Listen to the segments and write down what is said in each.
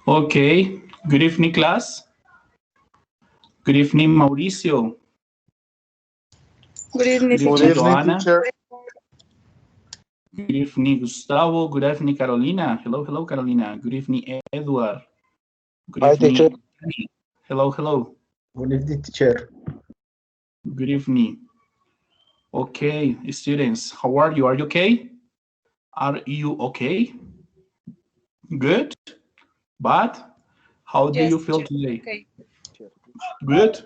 Okay, good evening, class. Good evening, Mauricio. Good evening, Good teacher. evening, Joanna. Teacher. Good evening, Gustavo. Good evening, Carolina. Hello, Carolina. Good evening, Edward. Good Hi, evening, teacher. Danny. Hello. Good evening, teacher. Good evening. Okay, students, how are you? Are you okay? Are you okay? Good? Bad? How do Yes, you feel teacher. today? Okay. Good?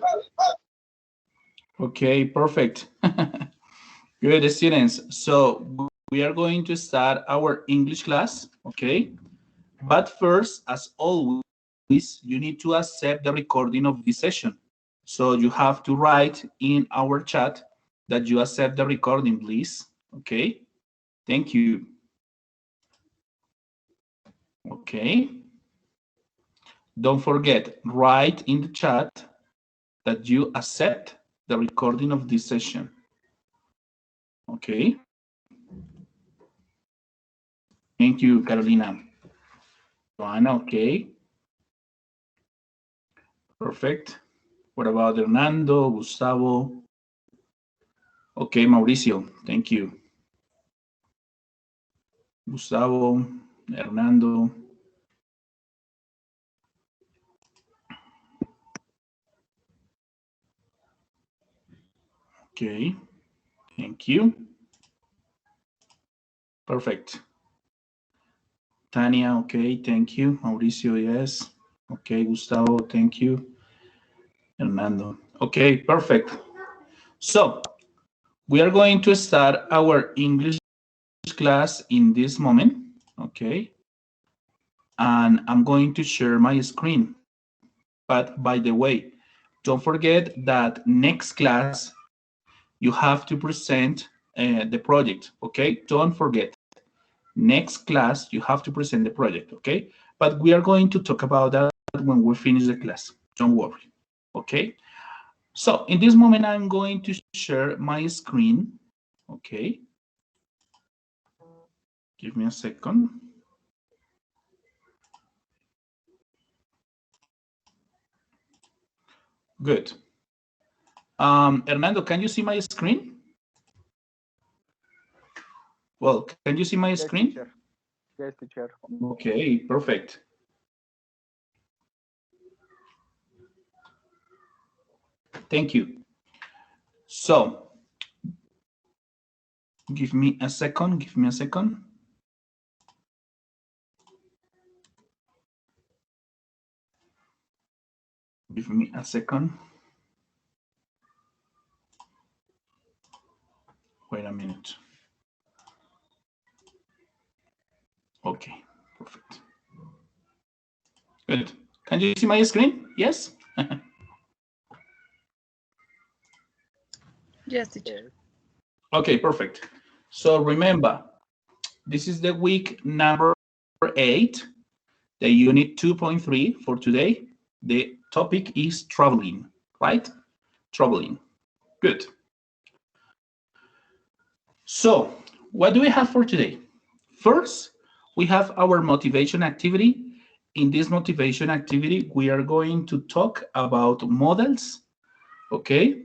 Okay, perfect. Good, students. So we are going to start our English class, okay? But first, as always, you need to accept the recording of this session. So you have to write in our chat that you accept the recording, please. Okay? Thank you. Okay? Don't forget, write in the chat that you accept the recording of this session. Okay? Thank you, Carolina. Joanna, okay. Perfect. What about Hernando, Gustavo? Okay, Mauricio, thank you. Gustavo, Hernando. Okay, thank you. Perfect. Tania, okay, thank you. Mauricio, yes. Okay, Gustavo, thank you. Hernando. Okay, perfect. So, we are going to start our English class in this moment, okay? And I'm going to share my screen. But by the way, don't forget that next class, you have to present the project, okay? Don't forget. Next class, you have to present the project, okay? But we are going to talk about that when we finish the class. Don't worry, okay? So in this moment, I'm going to share my screen, okay? Give me a second. Good. Hernando, can you see my screen? Well, can you see my screen? Teacher. Yes, teacher. Okay, perfect. Thank you. So, give me a second. Give me a second. Give me a second. Wait a minute. Okay, perfect. Good. Can you see my screen? Yes? Yes, teacher. Okay, perfect. So remember, this is the week number 8, the unit 2.3 for today. The topic is traveling, right? Traveling. Good. So, what do we have for today? First, we have our motivation activity. In this motivation activity, we are going to talk about models, okay?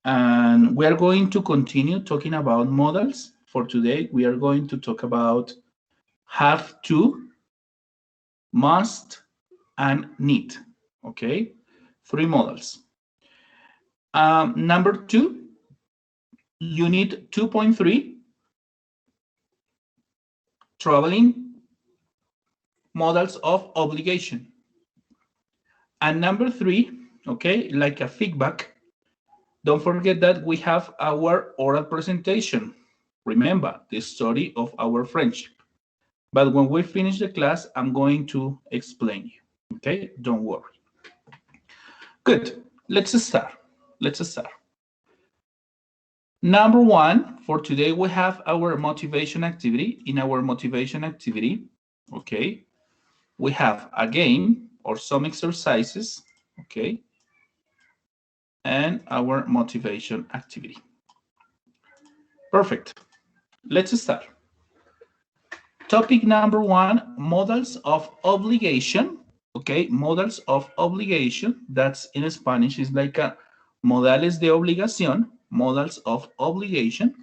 And we are going to continue talking about models. For today, we are going to talk about have to, must, and need, okay? 3 models. Number 2, unit 2.3, traveling, models of obligation. And number 3, okay, like a feedback, don't forget that we have our oral presentation. Remember the story of our friendship. But when we finish the class, I'm going to explain you, okay? Don't worry. Good, let's start. Number one, for today, we have our motivation activity. In our motivation activity, okay, we have a game or some exercises, okay, and our motivation activity. Perfect. Let's start. Topic number one, models of obligation. Okay, models of obligation. That's in Spanish is like a modales de obligación, models of obligation.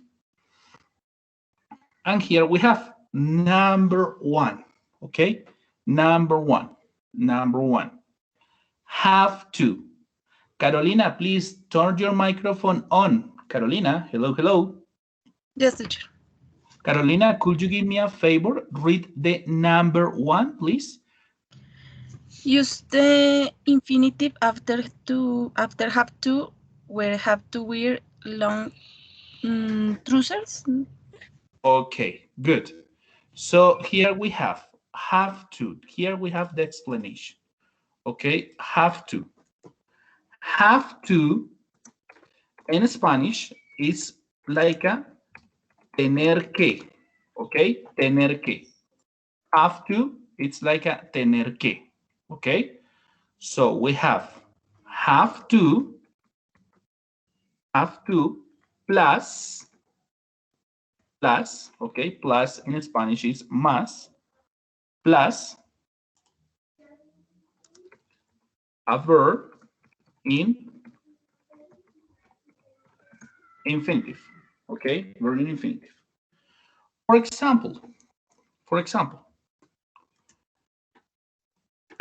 And here we have number one. Okay, number one. Have to. Carolina, please turn your microphone on. Carolina, hello, hello. Yes, teacher. Carolina, could you give me a favor? Read the number one, please. Use the infinitive after have to, where have to wear long trousers. Okay, good. So here we have to. Here we have the explanation. Okay, have to. Have to in Spanish is like a tener que. Okay, tener que. Have to, it's like a tener que. Okay, so we have to plus, okay, plus in Spanish is más, plus a verb in infinitive, okay, verb in infinitive. For example,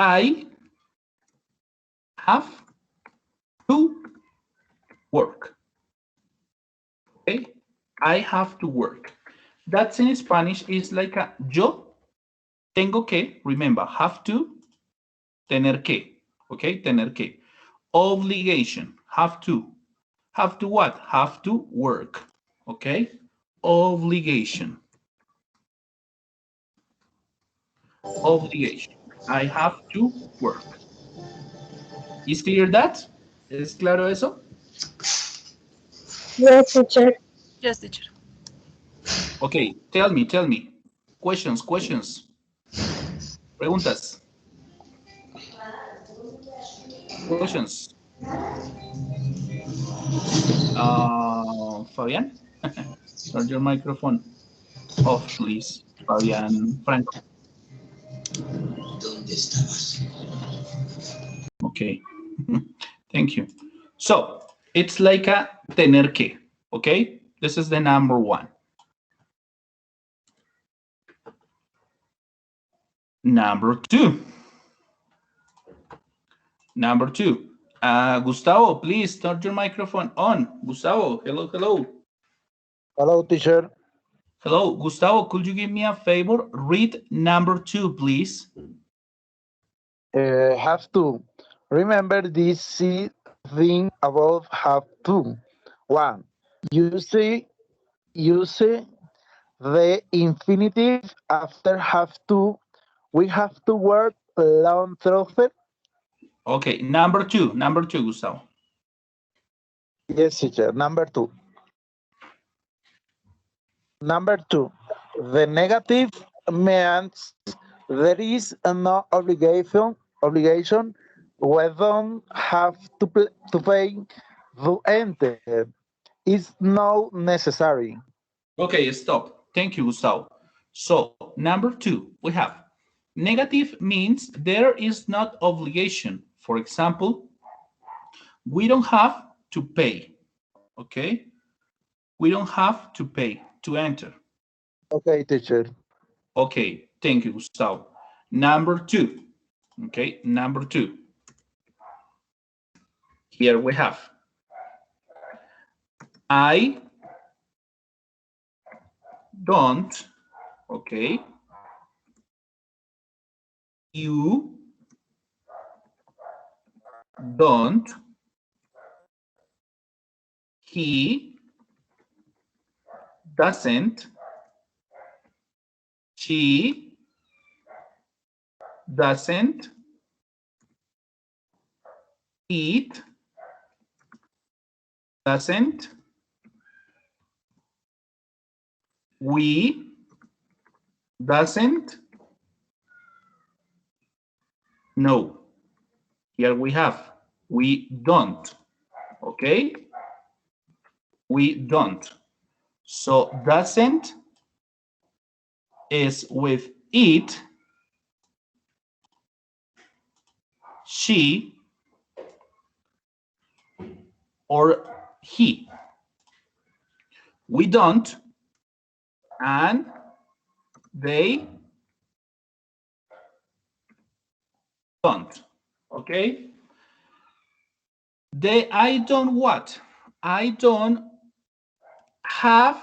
I have to work. Okay, I have to work. That's in Spanish is like a yo tengo que, remember, have to, tener que, okay, tener que. Obligation, have to. Have to what? Have to work, okay? Obligation. Obligation. I have to work. Is clear that? ¿Es claro eso? Yes, teacher. Yes, teacher. Okay, tell me. Questions. Preguntas. Questions. Fabián, turn your microphone off, please. Fabián Franco. ¿Dónde estabas? Okay, thank you. So it's like a tener que, okay? This is the number one. Number two. Gustavo, please turn your microphone on. Gustavo, hello. Hello, teacher. Hello, Gustavo, could you give me a favor? Read number two, please. Have to. Remember this thing above have to. One. Use the infinitive after have to. We have to work long trousers. Okay, number two, Gustavo. Yes, teacher. Number two. The negative means there is no obligation. We don't have to pay to enter. It's not necessary. Okay, stop. Thank you, Gustavo. So, number two, we have negative means there is not obligation. For example, we don't have to pay, okay? We don't have to pay to enter. Okay, teacher. Okay, thank you, Gustavo. Number two, okay, number two. Here we have, I don't, okay, you don't, he doesn't, she doesn't, it doesn't, We doesn't. No. Here we have. We don't. Okay? We don't. So doesn't is with it, she, or he. We don't, and they don't. Okay? I don't what? I don't have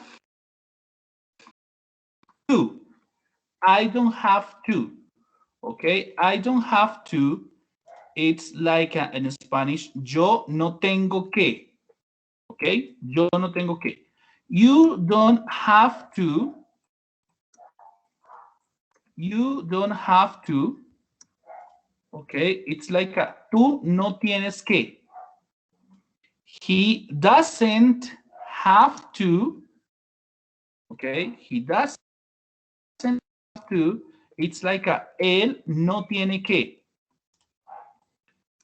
to. I don't have to. Okay? I don't have to. It's like in Spanish, yo no tengo que. Okay? Yo no tengo que. You don't have to. You don't have to. Okay? It's like tú no tienes que. He doesn't have to. Okay? He doesn't have to. It's like él no tiene que.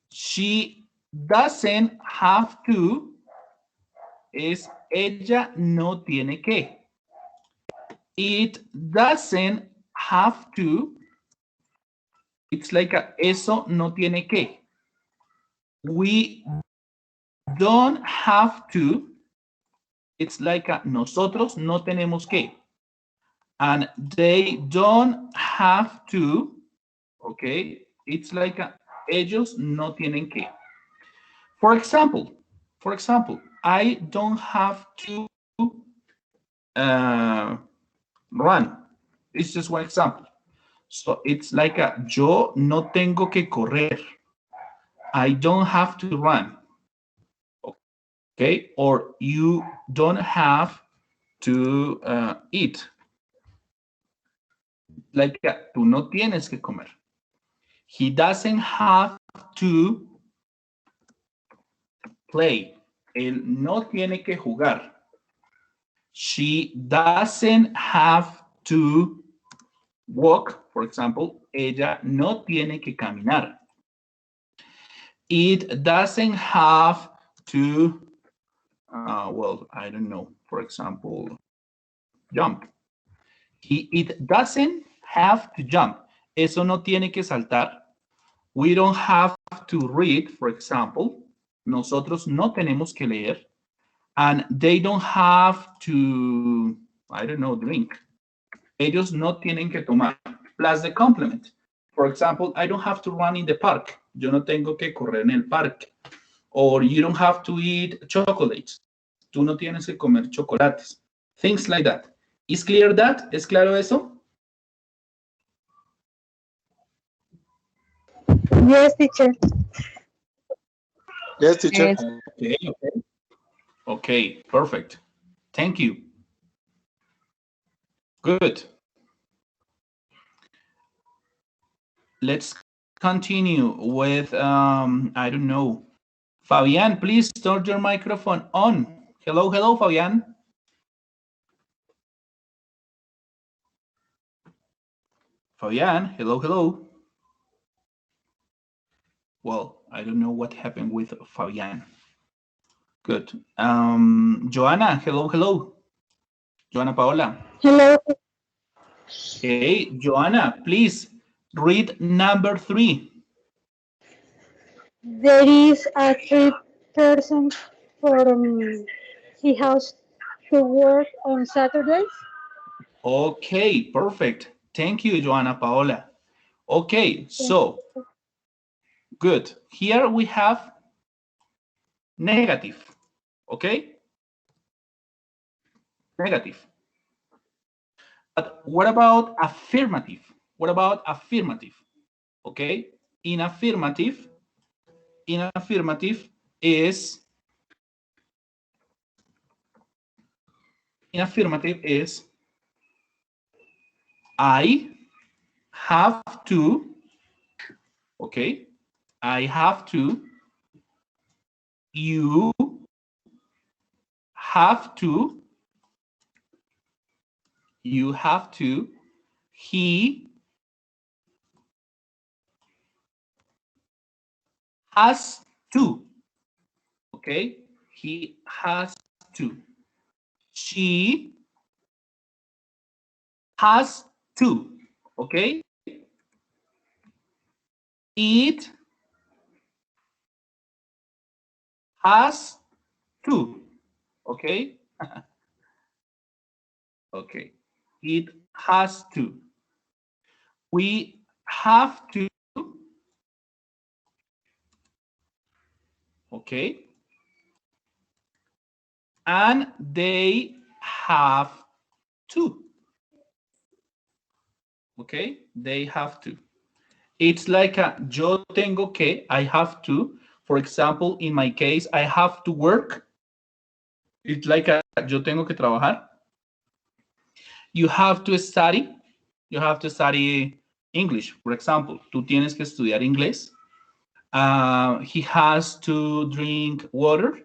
She doesn't have to. Es ella no tiene que. It doesn't have to. It's like eso no tiene que. We don't have to. It's like nosotros no tenemos que. And they don't have to. Okay. It's like ellos no tienen que. For example, I don't have to run. It's just one example. So it's like yo no tengo que correr. I don't have to run. Okay, or you don't have to eat. Like tú no tienes que comer. He doesn't have to play. Él no tiene que jugar. She doesn't have to walk, for example. Ella no tiene que caminar. It doesn't have to, well, I don't know, for example, jump. It doesn't have to jump. Eso no tiene que saltar. We don't have to read, for example. Nosotros no tenemos que leer. And they don't have to, I don't know, drink. Ellos no tienen que tomar. Plus the complement. For example, I don't have to run in the park. Yo no tengo que correr en el parque. Or you don't have to eat chocolates. Tú no tienes que comer chocolates. Things like that. Is clear that? ¿Es claro eso? Yes, teacher. Yes, teacher. Okay, okay. Okay, perfect. Thank you. Good. Let's continue with, I don't know. Fabian, please turn your microphone on. Hello, hello, Fabian. Fabian, hello, hello. Well, I don't know what happened with Fabian. Good. Joanna, hello, hello. Joanna Paola. Hello. Hey, Joanna, please read number 3. There is a 3 person from he has to work on Saturdays. Okay, perfect. Thank you, Joanna Paola. Okay, so good. Here we have negative. Okay? Negative. But what about affirmative? What about affirmative? Okay? In affirmative is I have to, okay? I have to, you have to, you have to. He has to. Okay, he has to. She has to. Okay, it has to. Okay, okay, it has to. We have to. Okay, and they have to. Okay, they have to. It's like a yo tengo que, I have to. For example, in my case, I have to work. It's like a yo tengo que trabajar. You have to study. You have to study English, for example. Tú tienes que estudiar inglés. He has to drink water.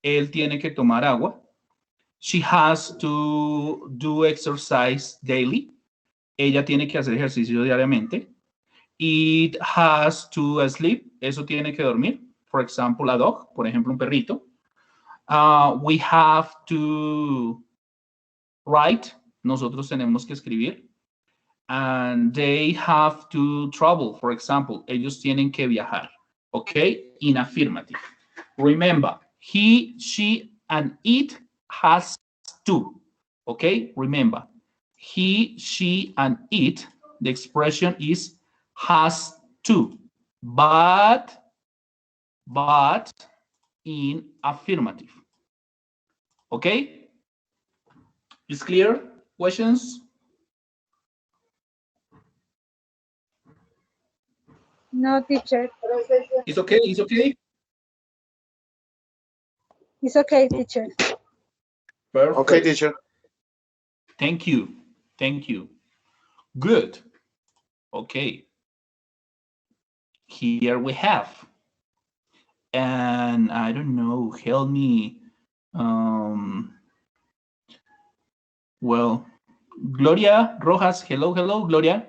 Él tiene que tomar agua. She has to do exercise daily. Ella tiene que hacer ejercicio diariamente. It has to sleep. Eso tiene que dormir. For example, a dog. Por ejemplo, un perrito. We have to write. Nosotros tenemos que escribir. And they have to travel. For example, ellos tienen que viajar. Okay? In affirmative. Remember, he, she, and it has to. Okay? Remember, he, she, and it, the expression is has to, but in affirmative. Okay? Is clear? Questions? No, teacher. It's okay, it's okay? It's okay, teacher. Perfect. Okay, teacher. Thank you. Thank you. Good. Okay. Here we have. And I don't know, help me. Well, Gloria Rojas. Hello, hello, Gloria.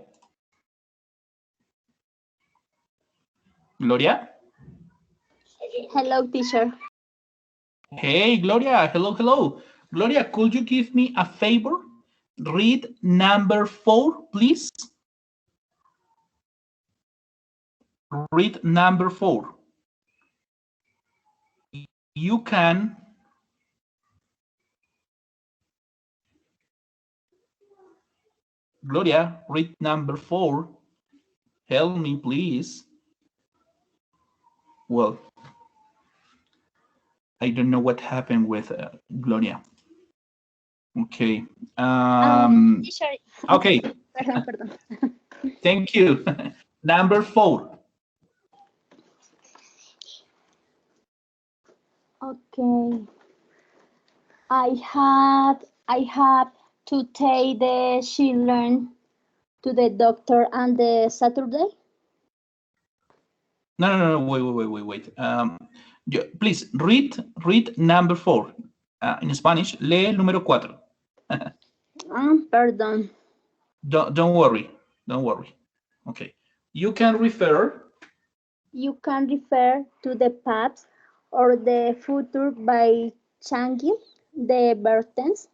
Gloria? Hello, teacher. Hey, Gloria. Hello, hello. Gloria, could you give me a favor? Read number 4, please. Read number 4. You can Gloria, read number 4. Help me, please. Well, I don't know what happened with Gloria. Okay. Teacher. Okay. Perdón. Thank you. Number 4. Okay. I have to take the children to the doctor on the Saturday. No. Wait. Please read number 4. In Spanish, lee el número 4. Pardon. Don't worry. Don't worry. Okay. You can refer. You can refer to the past or the future by changing the verb tense.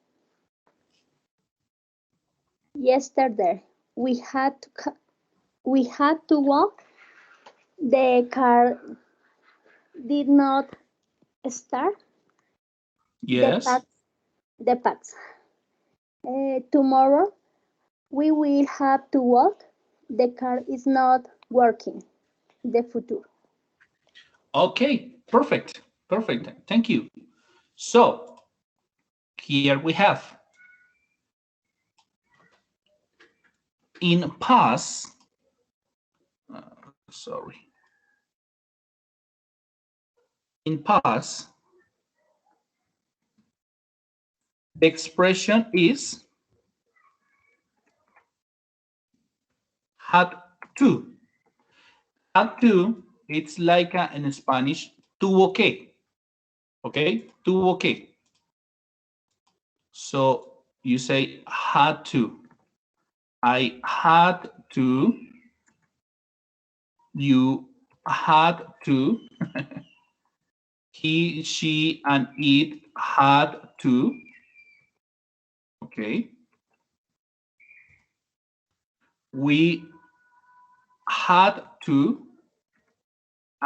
Yesterday, we had to walk. The car did not start. Yes. The past. Tomorrow, we will have to walk. The car is not working. The future. Okay, perfect. Thank you. So, here we have in past, in past, the expression is had to. Had to, it's like in Spanish, tuvo que. Okay, tuvo que. So You say had to. I had to. You had to. He, she, and it had to. Okay. We had to,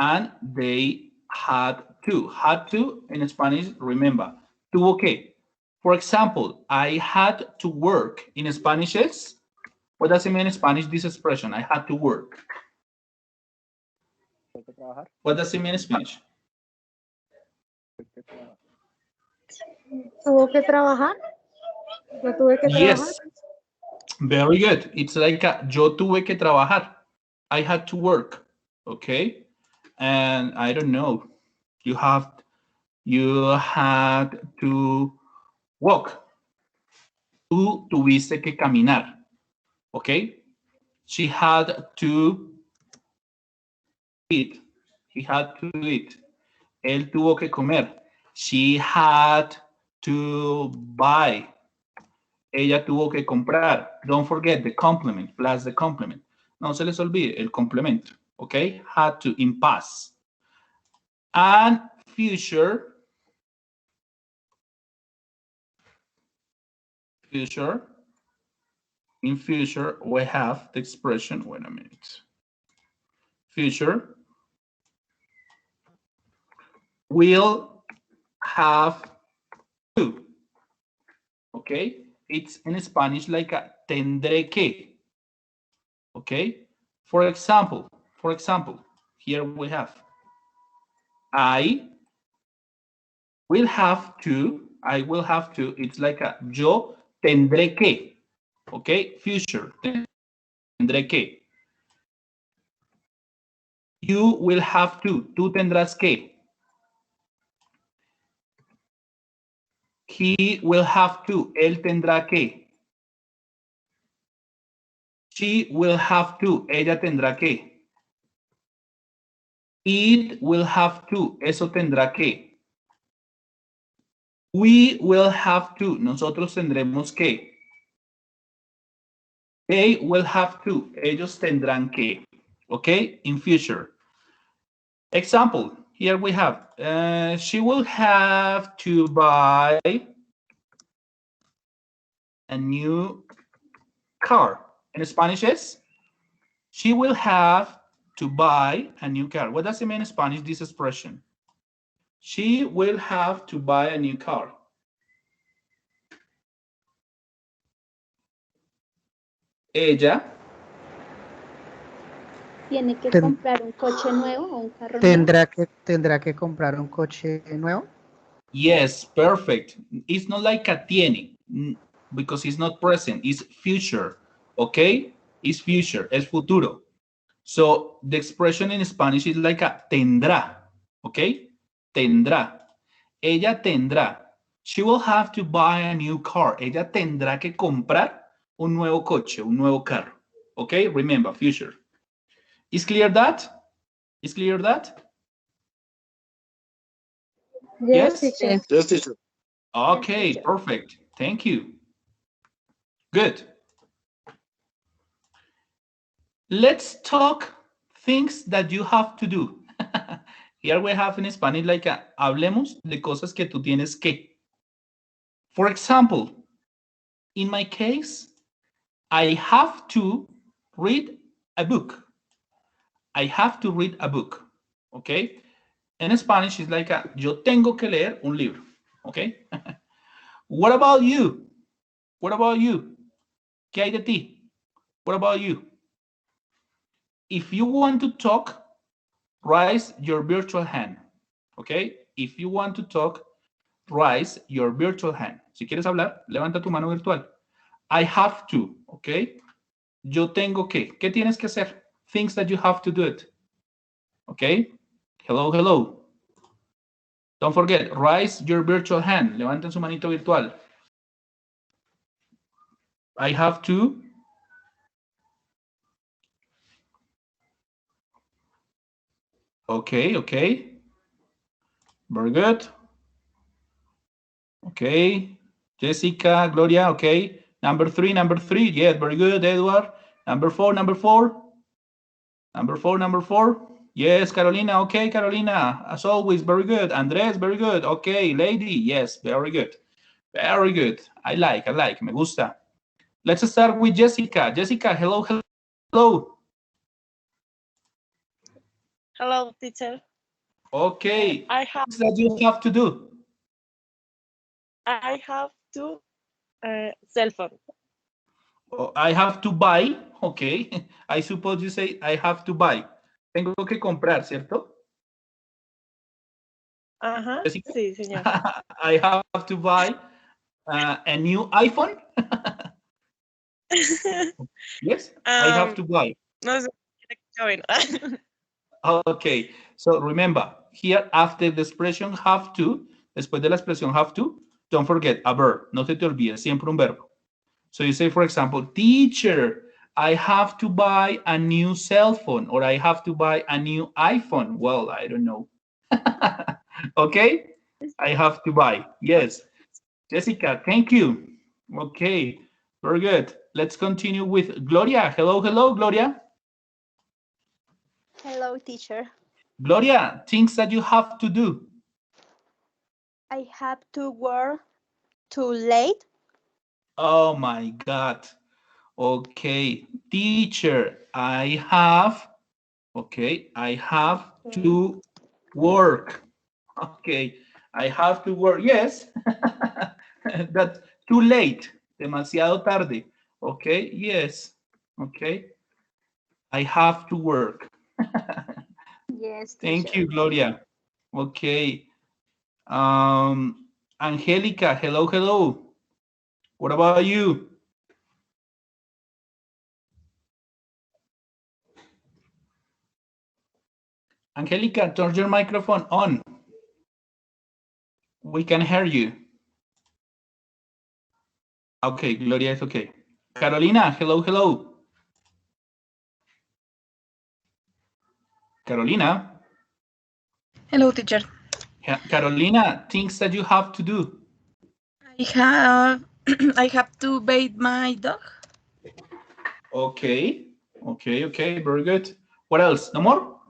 and they had to. Had to in Spanish, remember, tuvo que. For example, I had to work. In Spanish is, what does it mean in Spanish, this expression? I had to work. What does it mean in Spanish? ¿Tuvo que trabajar? Yo tuve que trabajar. Yes. Very good. It's like yo tuve que trabajar. I had to work. Okay. And I don't know. You had to walk. Tú tuviste que caminar. Okay. She had to eat. He had to eat. Él tuvo que comer. She had to buy. Ella tuvo que comprar. Don't forget the complement plus the complement. No se les olvide el complemento. Okay. Had to in past. And future. Future. In future, we have the expression. Wait a minute. Future will have to. Okay. It's in Spanish like a tendré que. Okay. For example, here we have I will have to. It's like a yo tendré que. Okay. Future. Tendré que. You will have to. Tú tendrás que. He will have to. Él tendrá que. She will have to. Ella tendrá que. It will have to. Eso tendrá que. We will have to. Nosotros tendremos que. They will have to. Ellos tendrán que. Okay? In future. Example. Here we have. She will have to buy a new car. In Spanish is, she will have to buy a new car. What does it mean in Spanish, this expression? She will have to buy a new car. Ella ¿Tiene que comprar un coche nuevo o un carro nuevo? ¿Tendrá que comprar un coche nuevo? Yes, perfect. It's not like a tiene, because it's not present, it's future, okay? It's future, es futuro. So the expression in Spanish is like a tendrá, okay? Tendrá. Ella tendrá. She will have to buy a new car. Ella tendrá que comprar un nuevo coche, un nuevo carro. Okay, remember, future. Is clear that? Is clear that? Yes, Yes? teacher. Yes, teacher. Okay, teacher. perfect. Thank you. Good. Let's talk things that you have to do. Here we have in Spanish like hablemos de cosas que tú tienes que. For example, in my case, I have to read a book. I have to read a book. Okay? In Spanish, it's like yo tengo que leer un libro. Okay? What about you? What about you? ¿Qué hay de ti? What about you? If you want to talk, raise your virtual hand. Okay? If you want to talk, raise your virtual hand. Si quieres hablar, levanta tu mano virtual. I have to. Okay? Yo tengo que. ¿Qué tienes que hacer? Things that you have to do it. Okay? Hello, hello. Don't forget, raise your virtual hand. Levanten su manito virtual. I have to. Okay, okay. Very good. Okay. Jessica, Gloria, okay. Number three, yes, very good, Edward. Number four. Yes, Carolina, okay, Carolina, as always, very good. Andres, very good. Okay, lady, yes, very good. Very good. I like, me gusta. Let's start with Jessica. Jessica, hello. Hello, teacher. Okay, I have things that you have to do. I have to cell phone. I have to buy, okay. I suppose you say I have to buy. Tengo que comprar, ¿cierto? Ajá, Jessica? sí, señor. I have to buy a new iPhone. Yes, I have to buy. No sé. Okay, so remember, here after the expression have to, después de la expresión have to, don't forget a verb. No se te olvide, siempre un verbo. So you say, for example, teacher, I have to buy a new cell phone, or I have to buy a new iPhone. Well, I don't know. Okay, I have to buy. Yes. Jessica, thank you. Okay, very good. Let's continue with Gloria. Hello, Gloria. Hello, teacher. Gloria, things that you have to do. I have to work too late. Oh my God. Okay, teacher, I have to work. Okay, I have to work. Yes, that's too late. Demasiado tarde. Okay, yes. Okay, I have to work. Yes, teacher. Thank you, Gloria. Okay. Angelica, hello. What about you? Angelica, turn your microphone on. We can hear you. Okay, Gloria is okay. Carolina, hello. Carolina. Hello, teacher. Carolina, things that you have to do. I have to bathe my dog. Okay, very good. What else? No more?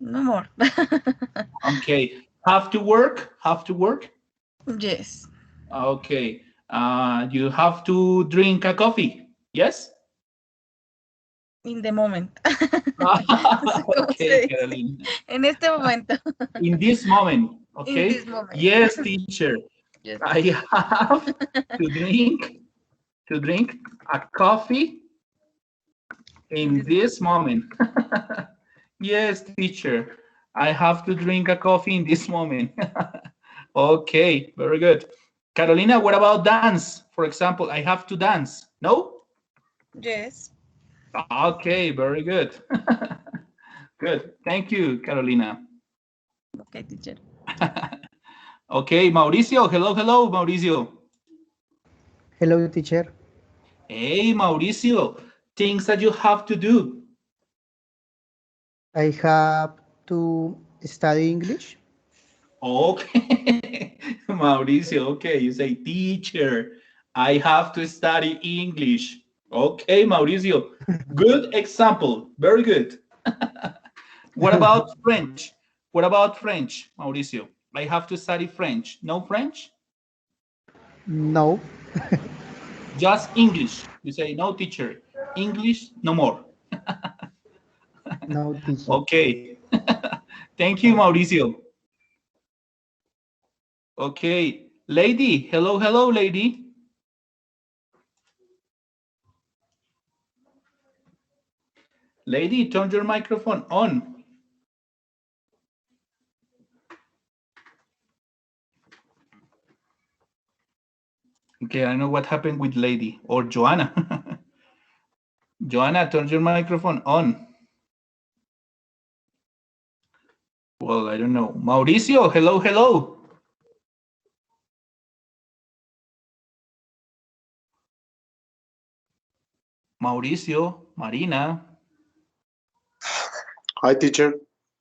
No more. Okay, have to work? Yes. Okay, you have to drink a coffee, yes? In the moment. Okay, Carolina. En este momento. In this moment, okay? In this moment. Yes, teacher. Yes. I have to drink a coffee in this moment. Yes, teacher. I have to drink a coffee in this moment. Okay, very good. Carolina, what about dance? For example, I have to dance. No? Yes. Okay, very good. Good. Thank you, Carolina. Okay, teacher. Okay, Mauricio. Hello, Mauricio. Hello, teacher. Hey, Mauricio. Things that you have to do. I have to study English. Okay, Mauricio. Okay, you say, teacher, I have to study English. Okay, Mauricio. Good example. Very good. What about French? Mauricio? I have to study French. No French? No. Just English. You say, no, teacher. English, no more. No, teacher. Okay. Thank you, Mauricio. Okay. Lady. Hello, lady. Lady, turn your microphone on. Okay, I don't know what happened with Lady or Joanna. Joanna, turn your microphone on. Well, I don't know. Mauricio, hello. Mauricio, Marina. Hi, teacher.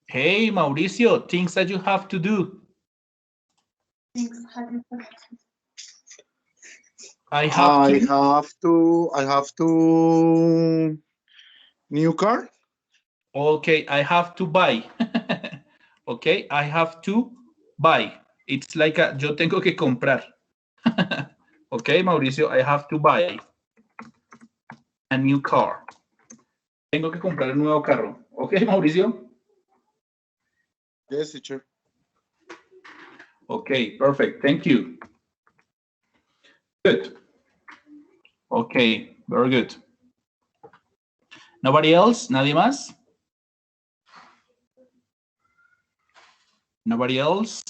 Hey, Mauricio, things that you have to do. I have to. I have to new car. Okay, I have to buy. Okay, I have to buy. It's like a, yo tengo que comprar. Okay, Mauricio, I have to buy a new car. Tengo que comprar un nuevo carro. Okay, Mauricio? Yes, teacher. Okay, perfect. Thank you. Good. Okay, very good. Nobody else? ¿Nadie más? Nobody else?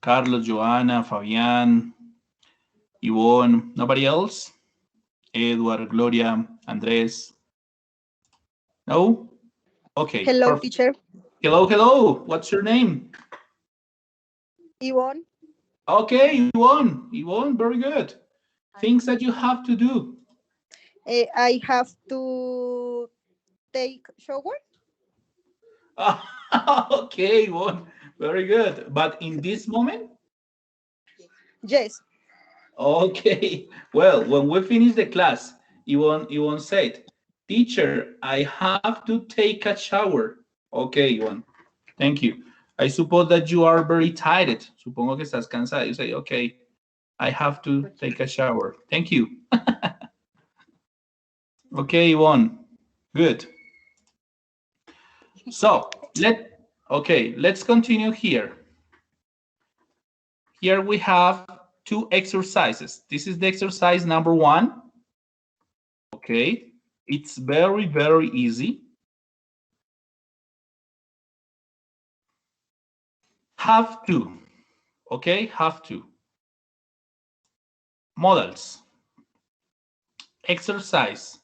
Carlos, Joana, Fabián, Yvonne. Nobody else? Edward, Gloria, Andrés. No? Okay. Hello, perfect. teacher. Hello, hello. What's your name? Yvonne. Okay, Yvonne. Yvonne, very good. Things that you have to do. I have to take shower. Okay, Yvonne. Very good. But in this moment? Yes. Okay. Well, when we finish the class, Yvonne said, teacher, I have to take a shower. Okay, Yvonne. Thank you. I suppose that you are very tired. Supongo que estás cansada. You say, okay, I have to take a shower. Thank you. Okay, Yvonne. Good. So, let's continue here. Here we have two exercises. This is the exercise number 1. Okay, it's very, very easy. Have to. Okay, have to. Modals. Exercise.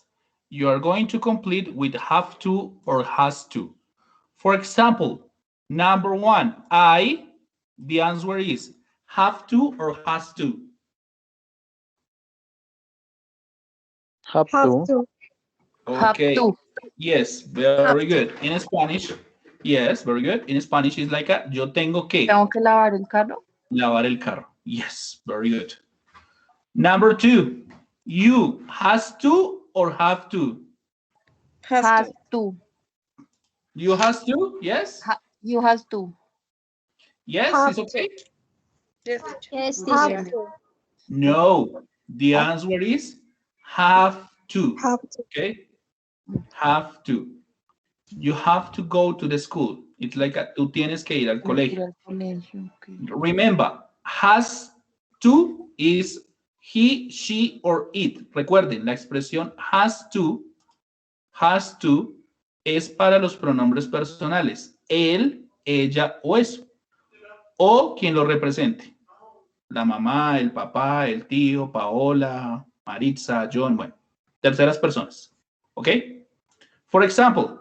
You are going to complete with have to or has to. For example, number 1, the answer is have to or has to? Have to. Okay. Have to. Yes, very good. In Spanish, yes, very good. In Spanish, it's like a, yo tengo que. Tengo que lavar el carro. Lavar el carro. Yes, very good. Number 2, you has to or have to? Has to. You has to? Yes? You has to. Yes, Have it's okay? Yes, teacher. Yes, Have teacher. to. No, the answer is have to. Have to. Okay? Have to. You have to go to the school. It's like a, tú tienes que ir al colegio. Remember, has to is he, she, or it. Recuerden, la expresión has to es para los pronombres personales. Él, ella o eso. O quien lo represente. La mamá, el papá, el tío, Paola, Maritza, John, bueno, terceras personas. ¿Ok? For example,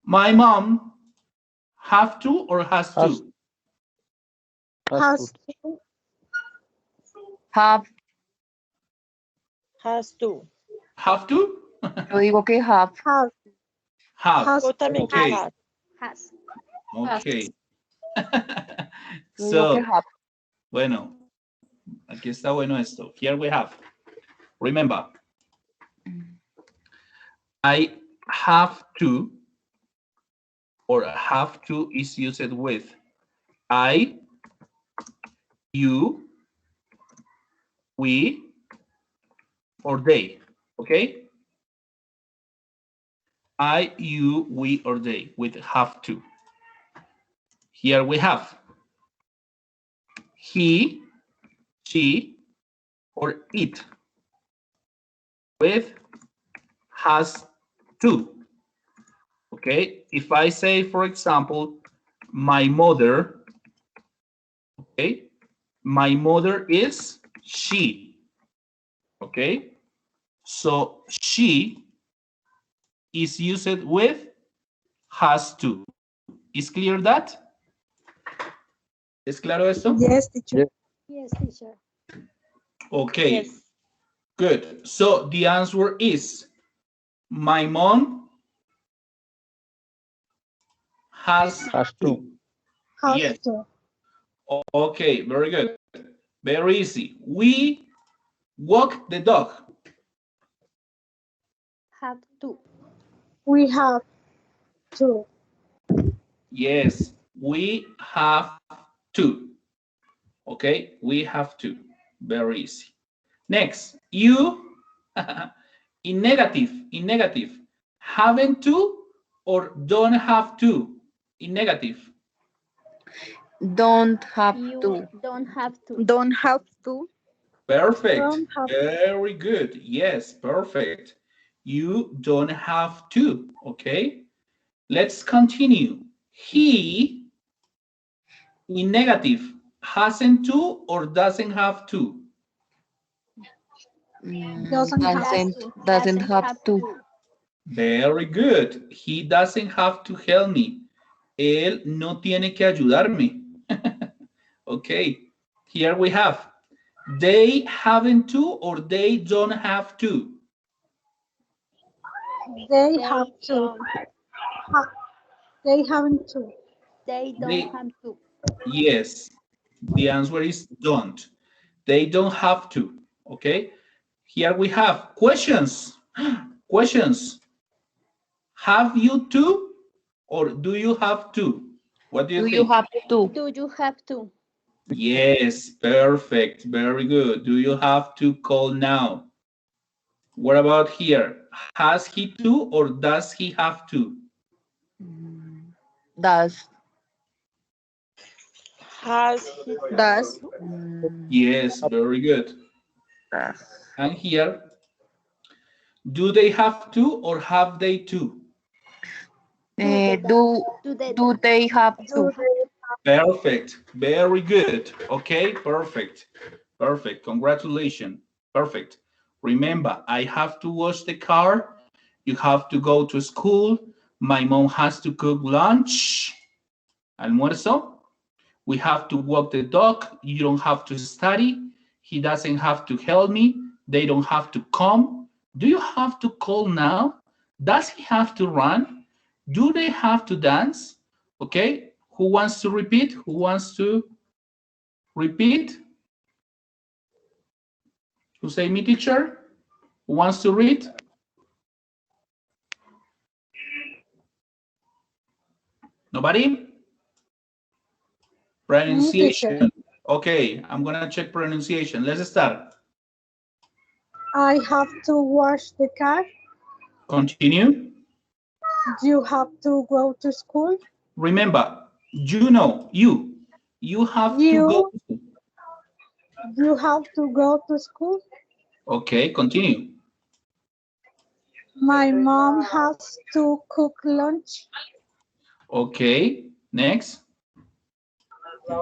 my mom have to or has to? Has to. Have. Has to. Have to? Yo digo que have. Have. Have. Has Yo también Okay. que has. Has. Ok. Yo digo So, que have. bueno, aquí está bueno esto. Here we have. Remember, I have to or have to is used with I, you, we, or they. Okay? I, you, we, or they with have to. Here we have he, she, or it with has to. Okay, if I say, for example, my mother, okay, my mother is she. Okay, so she is used with has to. Is clear that? ¿Es claro esto? Yes, teacher. Yes, teacher. Okay, Yes. good. So the answer is my mom has to. Has to. Has Yes. to. Okay, very good. Very easy. We walk the dog. Have to. We have to. Yes, we have to. Okay, we have to. Very easy. Next, you in negative. Haven't to or don't have to in negative. Don't have You to. don't have to. Don't have to. Perfect. Don't have Very good. Yes, perfect. You don't have to. Okay. Let's continue. He in negative hasn't to or doesn't have to. Doesn't have Doesn't have to. Very good. He doesn't have to help me. Él no tiene que ayudarme. Okay. Here we have. They haven't to or they don't have to. They have to. They haven't to. They don't have to. Yes. The answer is don't. They don't have to. Okay. Here we have questions. Questions. Have you to or do you have to? What do you think? You have to? Do you have to? Yes, perfect. Very good. Do you have to call now? What about here? Has he to or does he have to? Does. Has he Does. Yes, very good. Does. And here, do they have to or have they to? Do they have to? Perfect. Very good. Okay, perfect. Perfect. Congratulations. Perfect. Remember, I have to wash the car. You have to go to school. My mom has to cook lunch. Almuerzo. We have to walk the dog. You don't have to study. He doesn't have to help me. They don't have to come. Do you have to call now? Does he have to run? Do they have to dance? Okay. Who wants to repeat? Who wants to repeat? Who say me, teacher? Who wants to read? Nobody? Pronunciation. Okay, I'm gonna check pronunciation. Let's start. I have to wash the car. Continue. You have to go to school. Remember, you know, you have to go. You have to go to school. Okay, continue. My mom has to cook lunch. Okay, next.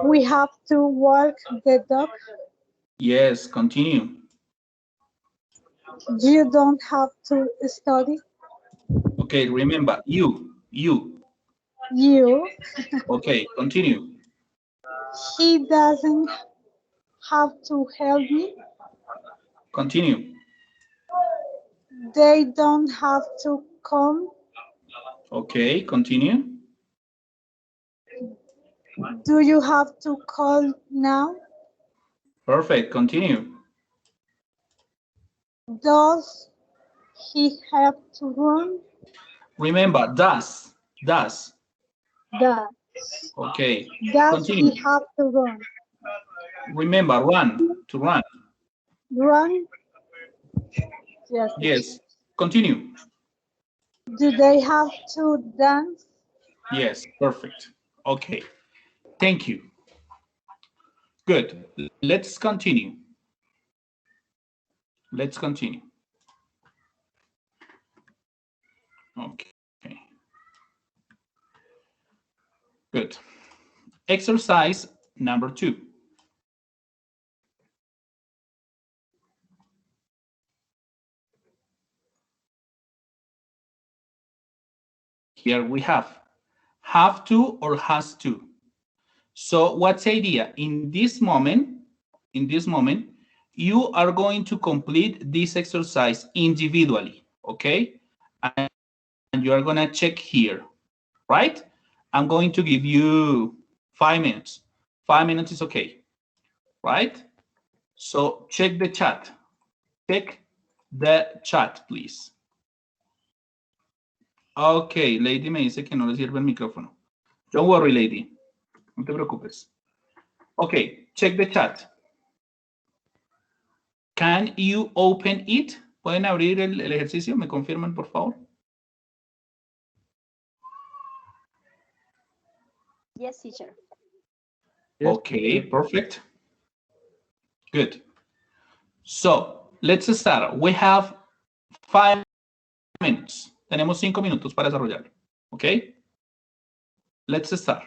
We have to walk the dog. Yes, continue. You don't have to study. Okay, remember, you. You. Okay, continue. He doesn't have to help me. Continue. They don't have to come. Okay, continue. Do you have to call now? Perfect, continue. Does he have to run? Remember, does. Does. Okay, Does continue. he have to run? Remember, run, to run. Run? Yes. Yes, continue. Do they have to dance? Yes, perfect. Okay, thank you. Good, let's continue. Let's continue. Okay. Good. Exercise number 2. Here we have to or has to. So what's the idea? In this moment, you are going to complete this exercise individually, okay? And you are gonna check here, right? I'm going to give you 5 minutes. 5 minutes is okay, right? So check the chat. Check the chat, please. Ok, Lady me dice que no le sirve el micrófono. Don't worry, Lady. No te preocupes. Ok, check the chat. Can you open it? ¿Pueden abrir el ejercicio? ¿Me confirman, por favor? Yes, teacher. Yes, Okay, perfect. Good. So, let's start. We have 5 minutes. Tenemos 5 minutos para desarrollar. Okay? Let's start.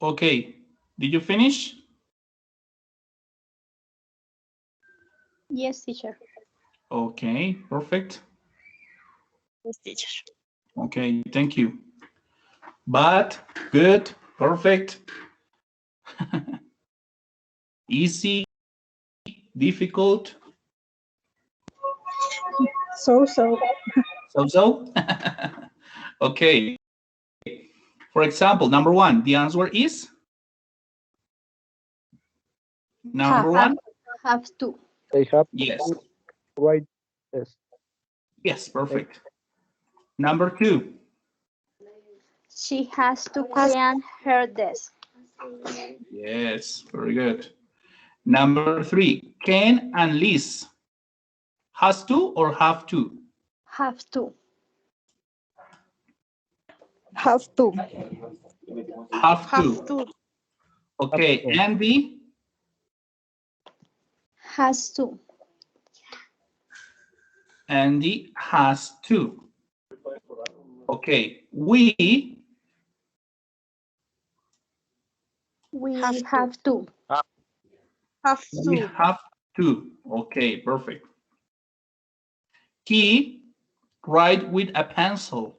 Okay, did you finish? Yes, teacher. Okay, perfect. Yes, teacher. Okay, thank you. But, good, perfect. Easy, difficult, So. so. Okay. For example, number one, the answer is? Number one? Have to. They have Yes. to write this. Yes, perfect. Number two? She has to clean her desk. Yes, very good. Number three, Ken and Liz. Has to or have to? Have to. Have to. Have to. Have to. Okay, Have to. Andy? Has to. Andy has to. Okay, we Have to. Have we to. have to. Okay, perfect. He write with a pencil.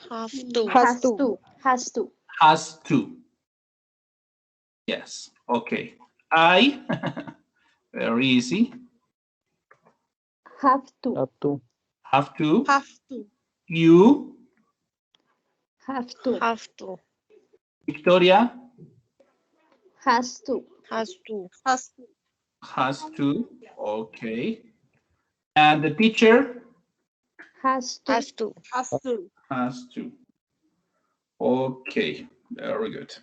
Have to. Has to. Has to. Has to. Yes, okay. I, very easy. Have to. Have to. Have to. Have to. You, Have to. Have to. Victoria, Has to. Has to. Has to. has to. Okay. And the teacher Has to. Has to. Has to. has to. Okay, very good.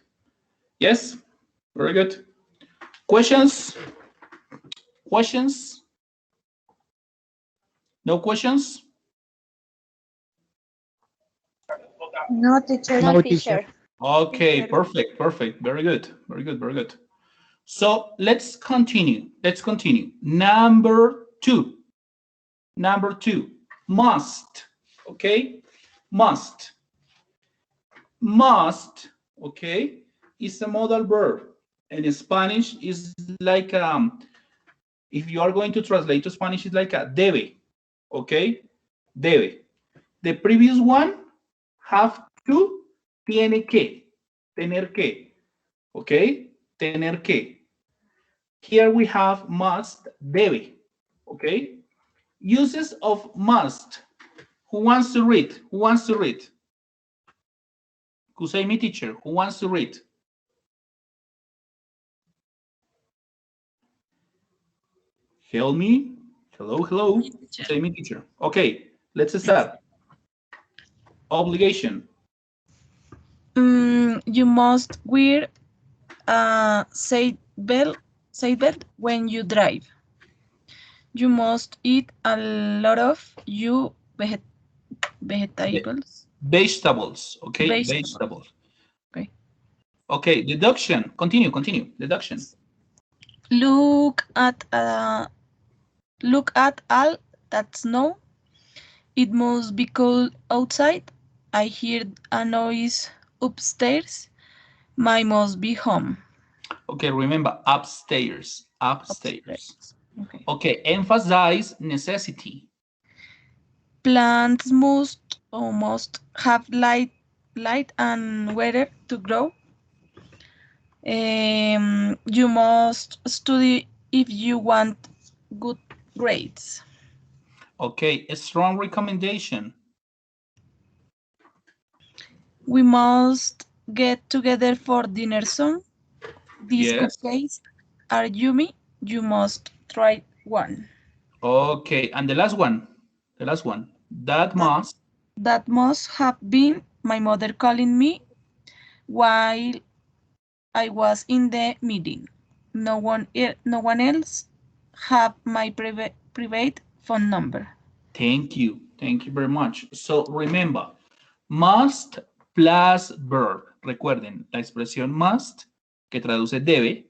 Yes, very good. Questions? Questions? No questions? No, teacher. No, No, teacher. teacher. Okay, perfect, perfect. Very good, very good, very good. So let's continue. Let's continue. Number two. Number two, must. Okay, must. Must, okay, is a modal verb. And in Spanish is like, if you are going to translate to Spanish, it's like a debe. Okay, debe. The previous one, have to, tiene que, tener que. Okay, tener que. Here we have must, debe. Okay, uses of must. Who wants to read? Who wants to read? Kusaimi teacher, who wants to read? Help me. Hello, hello. Kusaimi teacher. Okay, let's start. Obligation. You must wear a seatbelt when you drive. You must eat a lot of vegetables. Vegetables. Okay, Vegetables. vegetables. Okay. Okay, deduction. Continue, continue. Deduction. Look at all that snow. It must be cold outside. I hear a noise upstairs. My must be home. Okay, remember upstairs. Upstairs. Okay. Okay, emphasize necessity. Plants must have light and weather to grow. You must study if you want good grades. Okay, a strong recommendation. We must get together for dinner soon. These Yes. cupcakes are yummy. You must try one. Okay, and the last one. The last one. That must. That must have been my mother calling me while I was in the meeting. No one else have my private phone number. Thank you. Thank you very much. So remember, must plus verb. Recuerden, la expresión must, que traduce debe,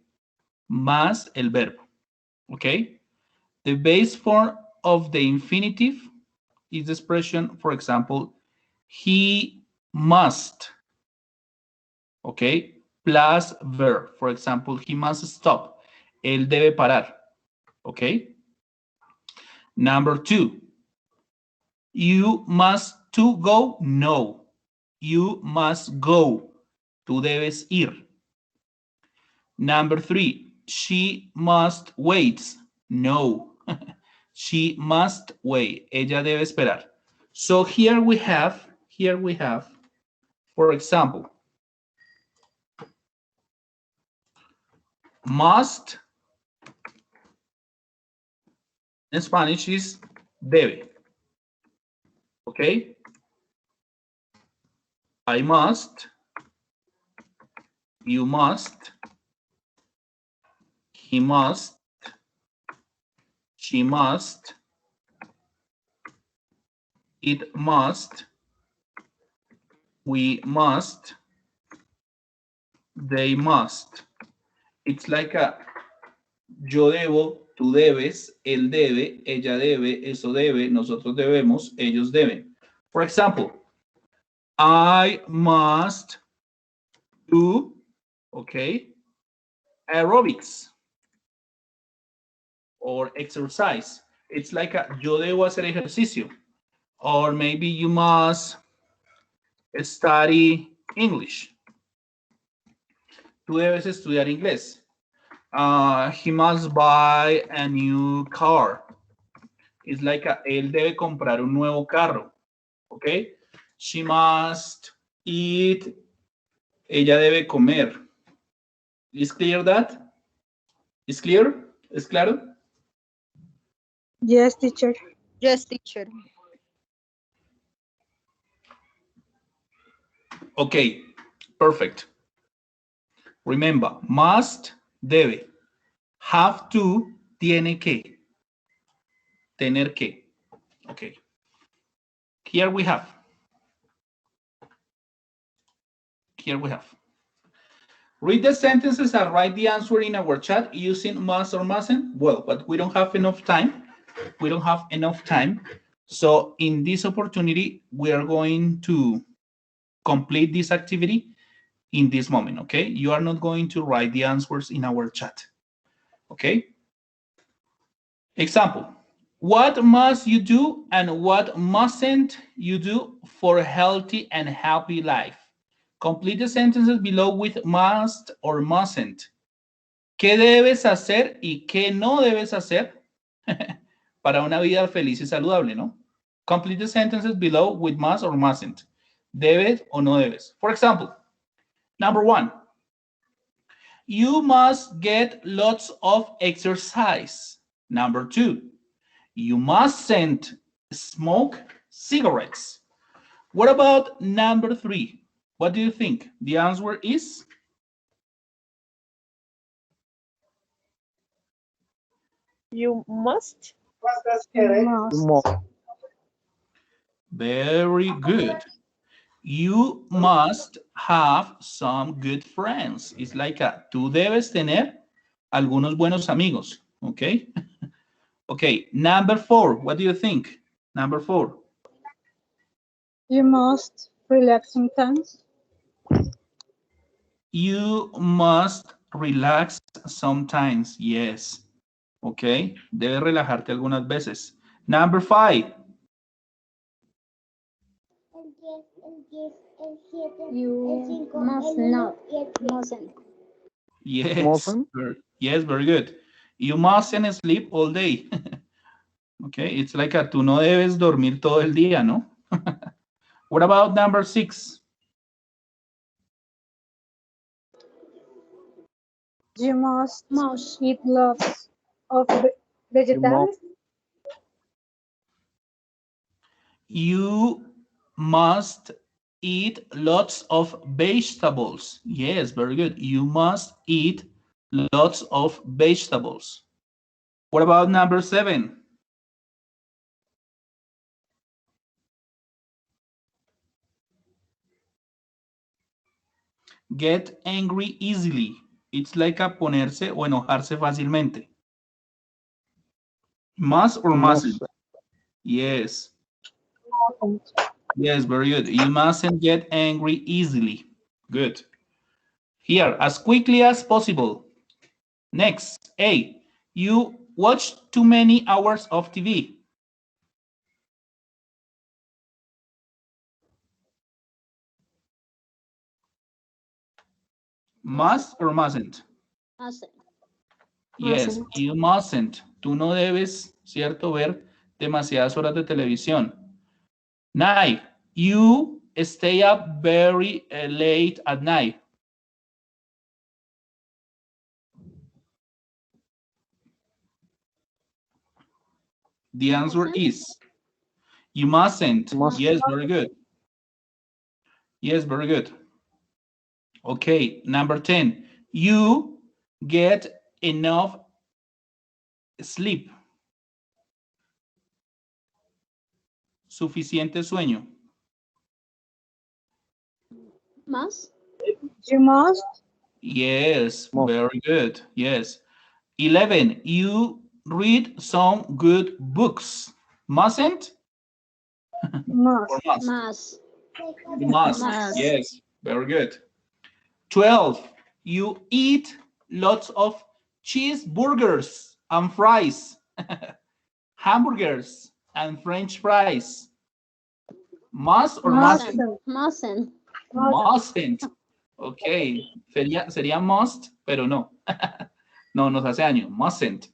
más el verbo. Okay? The base form of the infinitive is the expression, for example, he must. Okay? Plus verb. For example, he must stop. Él debe parar. Okay? Number 2, you must to go. No, you must go. Tú debes ir. Number 3, she must wait. No, she must wait. Ella debe esperar. So here we have, for example, must in Spanish is debe. Okay? I must, you must, he must, she must, it must, we must, they must. It's like a yo debo, tú debes, él debe, ella debe, eso debe, nosotros debemos, ellos deben. For example, I must do, okay, aerobics or exercise. It's like a yo debo hacer ejercicio. Or maybe you must study English. Tú debes estudiar inglés. He must buy a new car. It's like él debe comprar un nuevo carro. Okay? She must eat. Ella debe comer. Is clear that? Is clear? ¿Es claro? Yes, teacher. Yes, teacher. Okay, perfect. Remember, must, debe. Have to, tiene que. Tener que. Okay. Here we have. Read the sentences and write the answer in our chat using must or mustn't. Well, but we don't have enough time. So in this opportunity, we are going to complete this activity in this moment, okay? You are not going to write the answers in our chat, okay? Example, what must you do and what mustn't you do for a healthy and happy life? Complete the sentences below with must or mustn't. ¿Qué debes hacer y qué no debes hacer para una vida feliz y saludable, no? Complete the sentences below with must or mustn't. Debes o no debes. For example, number 1, you must get lots of exercise. Number 2, you mustn't smoke cigarettes. What about number 3? What do you think? The answer is? You must. Very good. You must have some good friends. It's like tú debes tener algunos buenos amigos. Okay? Okay, number 4. What do you think? Number 4. You must relax sometimes. You must relax sometimes. Yes. Okay. Debes relajarte algunas veces. Number 5. You must not. Mustn't. Yes. Mustn't? Yes, very good. You mustn't sleep all day. Okay, it's like tú no debes dormir todo el día, ¿no? What about number 6? You must eat lots of vegetables. You must eat lots of vegetables. Yes, very good. You must eat lots of vegetables. What about number 7? Get angry easily. It's like ponerse o enojarse fácilmente. Must or mustn't? Yes. Yes, very good. You mustn't get angry easily. Good. Here, as quickly as possible. Next, A. You watch too many hours of TV. Must or mustn't? Mustn't. Yes, you mustn't. Tú no debes, ¿cierto? Ver demasiadas horas de televisión. 9. You stay up very late at night. The answer is you mustn't. Yes, very good. Yes, very good. Okay, number 10. You get enough sleep. Suficiente sueño. Must. You must. Yes, very good. Yes. 11. You read some good books. Mustn't? Must. Or must? Must. You must. Must. Yes, very good. 12. You eat lots of cheeseburgers and fries, hamburgers and French fries. Must or mustn't? Mustn't. Mustn't. Ok. Sería must, pero no. No, nos hace daño. Mustn't.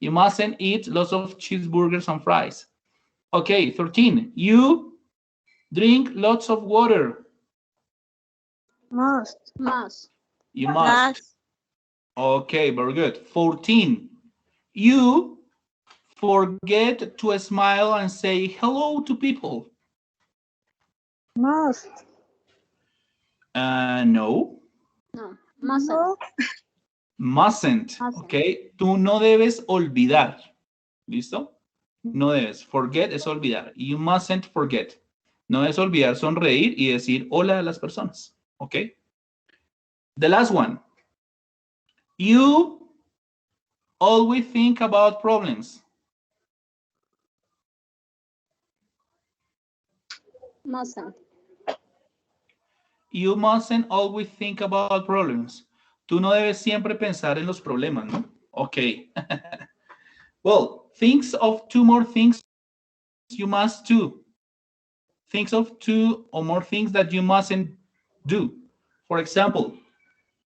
You mustn't eat lots of cheeseburgers and fries. Okay, 13. You drink lots of water. Must. Must. You must. Okay, very good. 14. You forget to smile and say hello to people. Must. No. No. Mustn't. Mustn't. Ok. Tú no debes olvidar. ¿Listo? No debes. Forget es olvidar. You mustn't forget. No debes olvidar sonreír y decir hola a las personas. Ok. The last one. You always think about problems. Mustn't. You mustn't always think about problems. Tú no debes siempre pensar en los problemas, ¿no? Ok. Well, think of 2 more things you must do. Think of 2 or more things that you mustn't do. For example,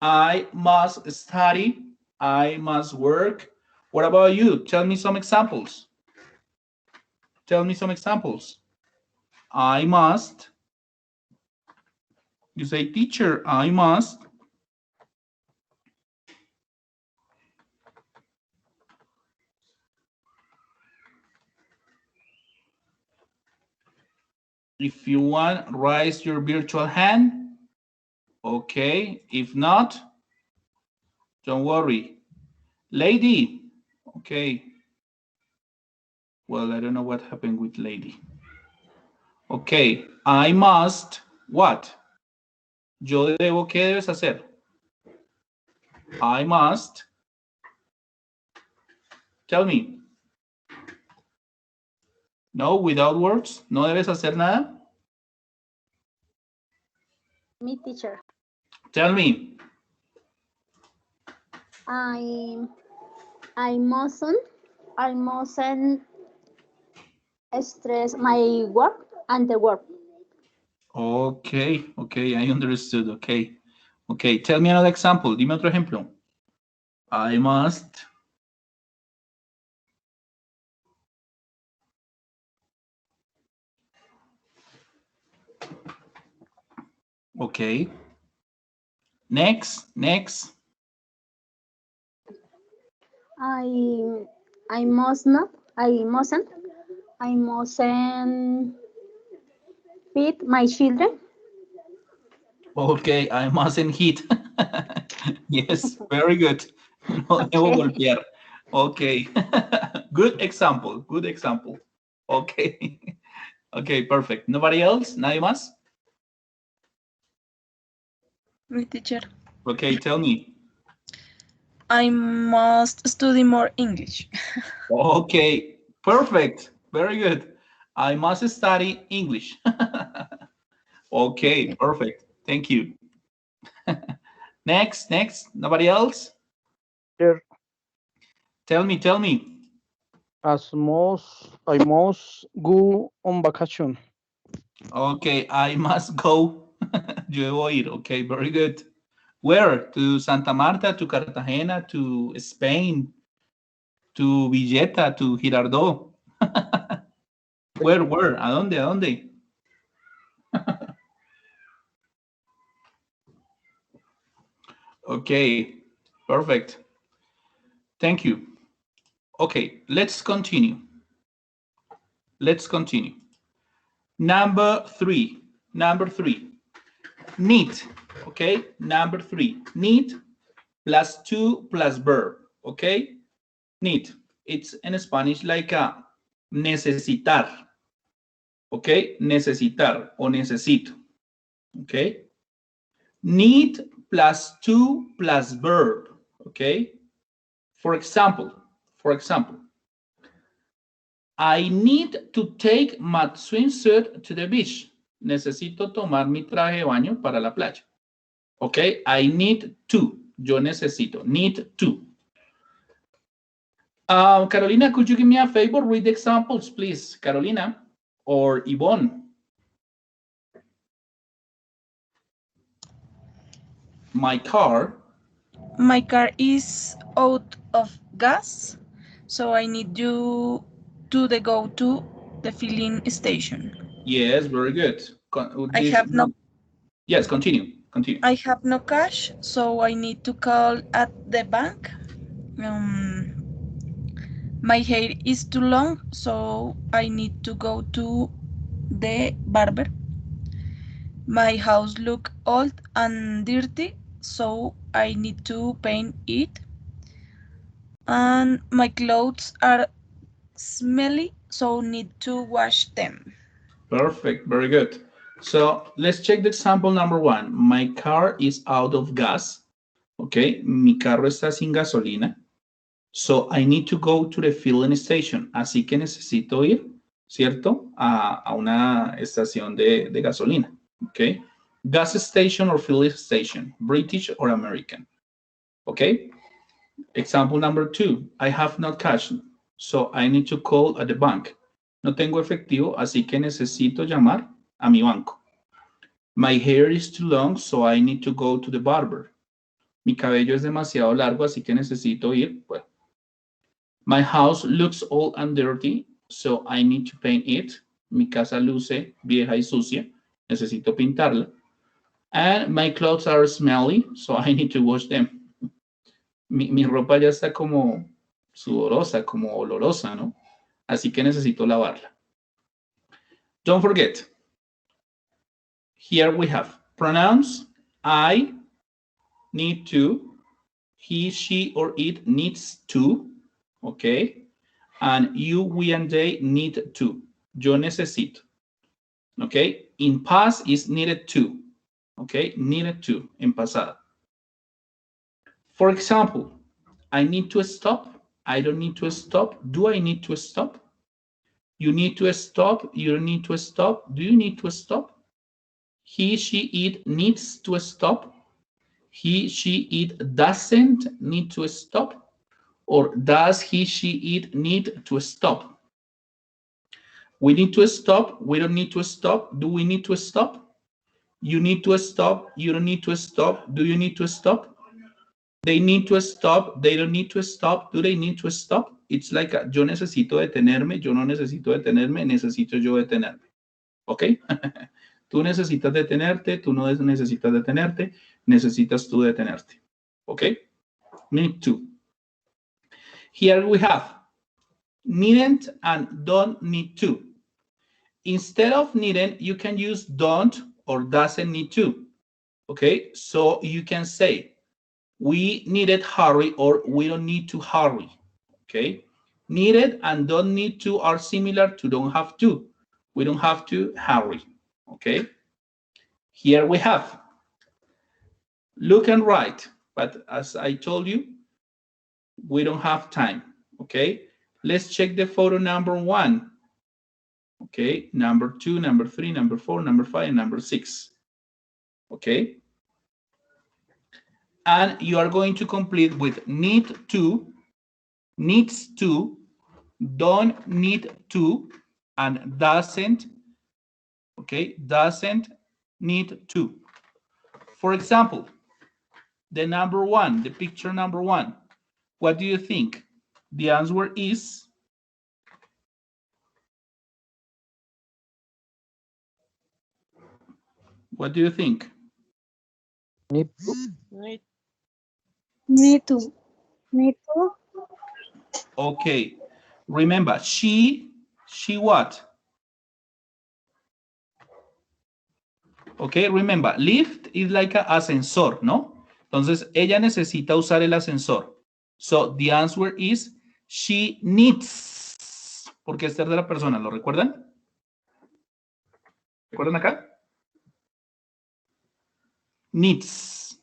I must study. I must work. What about you? Tell me some examples. Tell me some examples. I must. You say, teacher, I must. If you want, raise your virtual hand. Okay. If not, don't worry. Lady. Okay. Well, I don't know what happened with lady. Okay. I must. What? Yo debo, ¿qué debes hacer? I must. Tell me. No, without words. No debes hacer nada. Me, teacher. Tell me. I mustn't stress my work and the work. Okay, okay, I understood. Okay, okay. Tell me another example. Dime otro ejemplo. I must. Okay. Next. I mustn't beat my children. Okay, I mustn't hit. Yes, very good. No debo golpear. Okay. Good example. Okay. Okay, perfect. Nobody else? ¿Nadie más? My teacher. Okay, tell me. I must study more English. Okay, perfect. Very good. I must study English. Okay, perfect. Thank you. Next. Nobody else? Sure. Tell me. I must go on vacation. Okay, I must go. Yo debo ir. Okay, very good. Where? To Santa Marta, to Cartagena, to Spain, to Villeta, to Girardot. Where? ¿A dónde? ¿A dónde? Okay, perfect. Thank you. Okay, let's continue. Let's continue. Number three. Need. Okay, number 3. Need plus to plus verb. Okay, need. It's in Spanish like a necesitar. Okay, necesitar o necesito. Okay, need plus to plus verb. Okay, for example, I need to take my swimsuit to the beach. Necesito tomar mi traje de baño para la playa. Okay, I need to. Yo necesito. Need to. Carolina, could you give me a favor? Read the examples, please. Carolina or Yvonne. My car is out of gas, so I need you to go to the filling station. Yes, very good. I have no. Yes, continue. I have no cash, so I need to call at the bank. My hair is too long, so I need to go to the barber. My house looks old and dirty, so I need to paint it. And my clothes are smelly, so need to wash them. Perfect, very good. So let's check the example number 1. My car is out of gas. Okay, mi carro está sin gasolina. So I need to go to the filling station. Así que necesito ir, ¿cierto? A una estación de gasolina. Okay, gas station or filling station, British or American. Okay, example number 2. I have no cash, so I need to call at the bank. No tengo efectivo, así que necesito llamar a mi banco. My hair is too long, so I need to go to the barber. Mi cabello es demasiado largo, así que necesito ir. Bueno. My house looks old and dirty, so I need to paint it. Mi casa luce vieja y sucia, necesito pintarla. And my clothes are smelly, so I need to wash them. Mi ropa ya está como sudorosa, como olorosa, ¿no? Así que necesito lavarla. Don't forget, here we have pronouns. I need to, he, she, or it needs to, okay? And you, we, and they need to. Yo necesito, okay? In past is needed to, okay? Needed to, en pasado. For example, I need to stop. I don't need to stop. Do I need to stop? You need to stop. You don't need to stop. Do you need to stop? He, she, it needs to stop. He, she, it doesn't need to stop. Or does he, she, it need to stop? We need to stop. We don't need to stop. Do we need to stop? You need to stop. You don't need to stop. Do you need to stop? They need to stop. They don't need to stop. Do they need to stop? It's like yo necesito detenerme. Yo no necesito detenerme. Necesito yo detenerme. ¿Ok? Tú necesitas detenerte. Tú no necesitas detenerte. Necesitas tú detenerte. ¿Ok? Need to. Here we have needn't and don't need to. Instead of needn't, you can use don't or doesn't need to. Okay? So you can say, we needed hurry or we don't need to hurry. Okay? Needed and don't need to are similar to don't have to. We don't have to hurry. Okay? Here we have look and write. But as I told you, we don't have time. Okay? Let's check the photo number 1. Okay? Number 2, number 3, number 4, number 5, and number 6. Okay? And you are going to complete with need to, needs to, don't need to, and doesn't, okay, doesn't need to. For example, the number one, the picture number one. What do you think? The answer is what do you think? Need to. Need Need to. Need to. Okay. Remember, she what? Okay, remember, lift is like an ascensor, ¿no? Entonces, ella necesita usar el ascensor. So, the answer is, she needs. Porque es tercera persona, ¿lo recuerdan? ¿Recuerdan acá? Needs.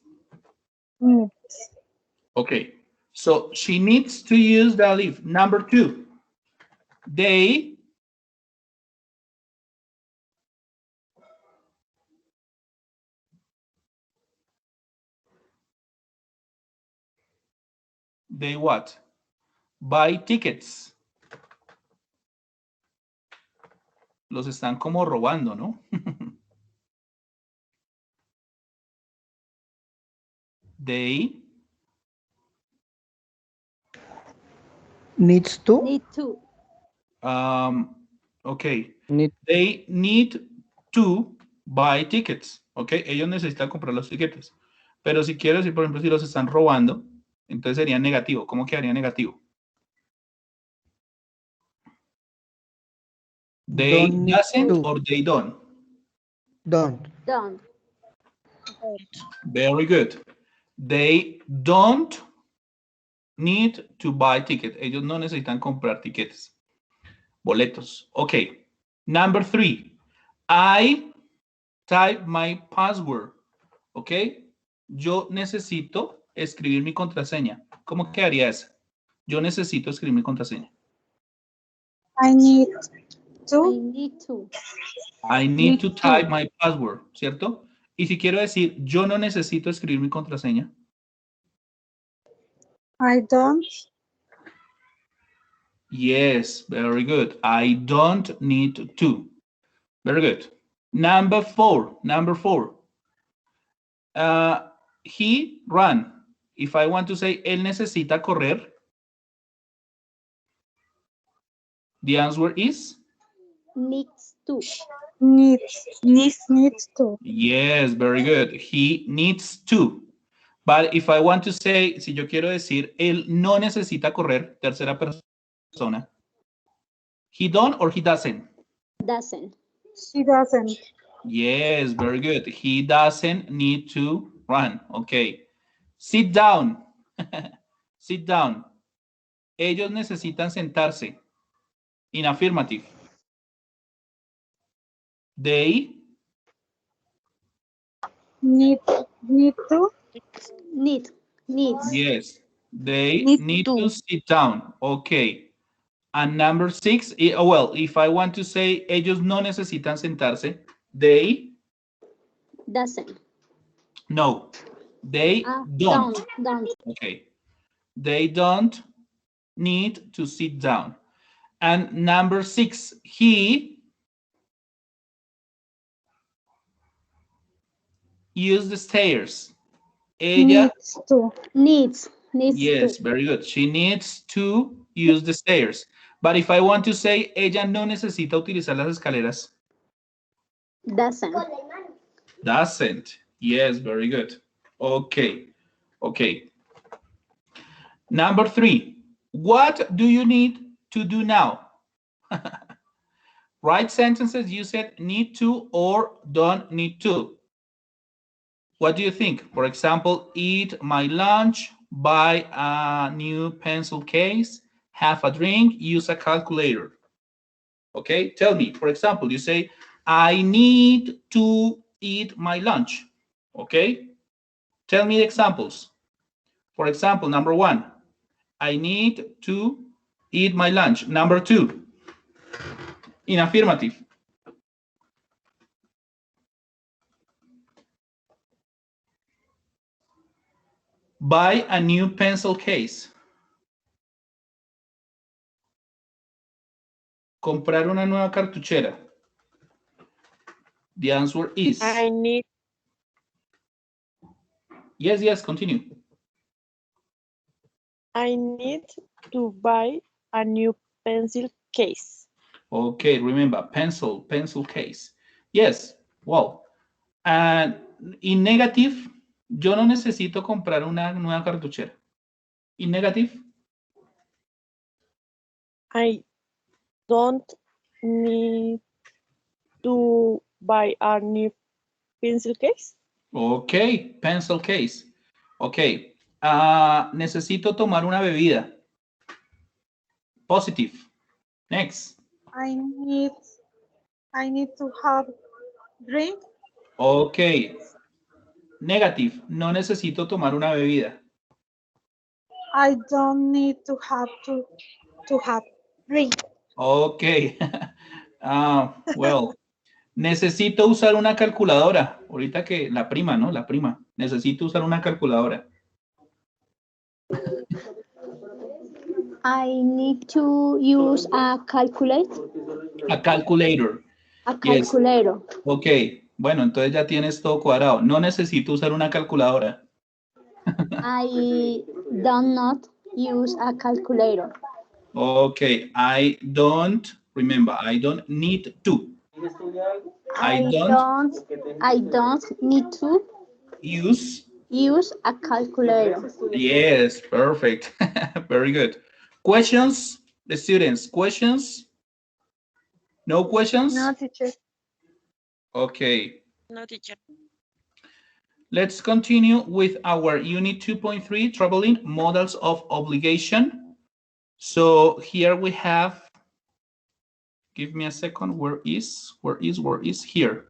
Needs. Okay, so she needs to use the lift. Number two, they what? Buy tickets. Los están como robando, ¿no? They Needs to. Need to. okay. Need. They need to buy tickets. Okay, ellos necesitan comprar los tiquetes. Pero si quiero decir, por ejemplo, si los están robando, entonces sería negativo. ¿Cómo quedaría negativo? They Don't need doesn't to. or they don't? Don't. Don't. Very good. They don't need to buy tickets. Ellos no necesitan comprar tiquetes. Boletos. Okay. Number three. I type my password. Okay. Yo necesito escribir mi contraseña. ¿Cómo quedaría eso? Yo necesito escribir mi contraseña. I need I to. need to. I need to type my password, ¿cierto? Y si quiero decir, yo no necesito escribir mi contraseña. I don't. Yes, very good. I don't need to. Very good. Number four. He ran. If I want to say, él necesita correr, the answer is? Needs to. Needs to. Yes, very good. He needs to. But if I want to say, si yo quiero decir, él no necesita correr, tercera persona. He don't or he doesn't? Doesn't. She doesn't. Yes, very good. He doesn't need to run. Okay. Sit down. Sit down. Ellos necesitan sentarse. In affirmative. They Need to. Needs. yes, they need to sit down. Okay. And number six, well, if I want to say ellos no necesitan sentarse, they Doesn't. no, they don't. Don't. Okay. They don't need to sit down. And number six, he used the stairs. Ella Needs yes, to. very good. She needs to use the stairs. But if I want to say ella no necesita utilizar las escaleras. Doesn't. Doesn't. Yes, very good. Okay. Okay. Number three. What do you need to do now? Write sentences you said need to or don't need to. What do you think? For example, eat my lunch, buy a new pencil case, have a drink, use a calculator. Okay, tell me. For example, you say, I need to eat my lunch. Okay, tell me the examples. For example, number one, I need to eat my lunch. Number two, in affirmative. Buy a new pencil case. Comprar una nueva cartuchera. The answer is. I need Yes, yes, continue. I need to buy a new pencil case. Okay, remember, pencil case. Yes, wow. And in negative, yo no necesito comprar una nueva cartuchera. In negative, I don't need to buy a new pencil case. okay, pencil case. Okay, necesito tomar una bebida. Positive. Next. I need to have drink. Okay. Negative. No necesito tomar una bebida. I don't need to have drink. Okay. Well, necesito usar una calculadora. Ahorita que la prima, ¿no? La prima. Necesito usar una calculadora. I need to use a calculator. A calculator. A calculator. Yes. Ok. Bueno, entonces ya tienes todo cuadrado. No necesito usar una calculadora. I do not use a calculator. Okay. I don't need to. I don't need to use a calculator. Yes, perfect. Very good. Questions, the students, questions? No questions? No, teacher. Okay. No, teacher. Let's continue with our unit 2.3, traveling models of obligation. So here we have, give me a second, where is here?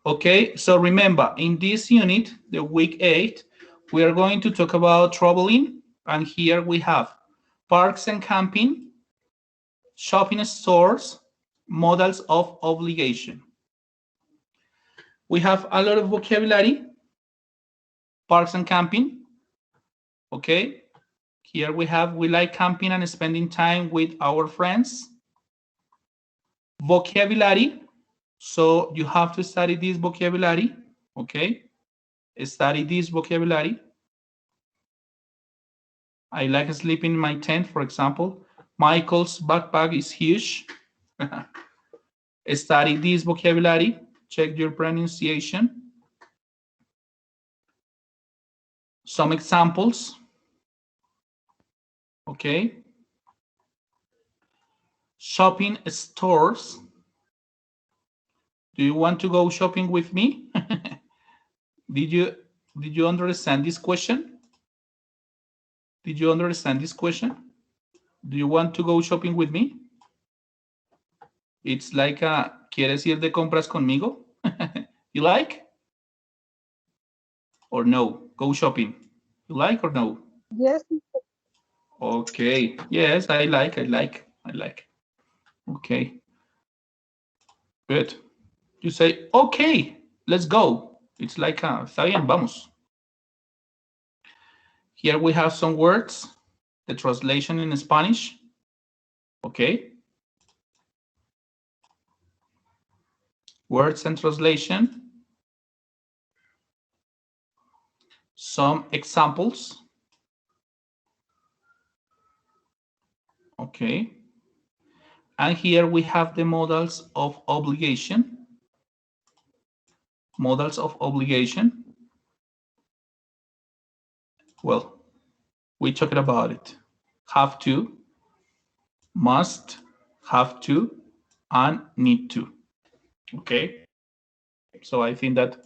Okay, so remember, in this unit, the week 8, we are going to talk about traveling, and here we have parks and camping, shopping stores, models of obligation. We have a lot of vocabulary, parks and camping, okay? Here we have, we like camping and spending time with our friends. Vocabulary, so you have to study this vocabulary, okay? Study this vocabulary. I like sleeping in my tent, for example. Michael's backpack is huge. Study this vocabulary. Check your pronunciation. Some examples. Okay. Shopping stores. Do you want to go shopping with me? Did you understand this question? Did you understand this question? Do you want to go shopping with me? It's like ¿quieres ir de compras conmigo? You like? Or no? Go shopping. You like or no? Yes. Okay. Yes, I like. Okay. Good. You say, okay, let's go. It's like, está bien, vamos. Here we have some words, the translation in Spanish. Okay. Words and translation. Some examples. Okay. And here we have the models of obligation. Models of obligation. Well, we talked about it. Have to, must, have to, and need to. Okay. So I think that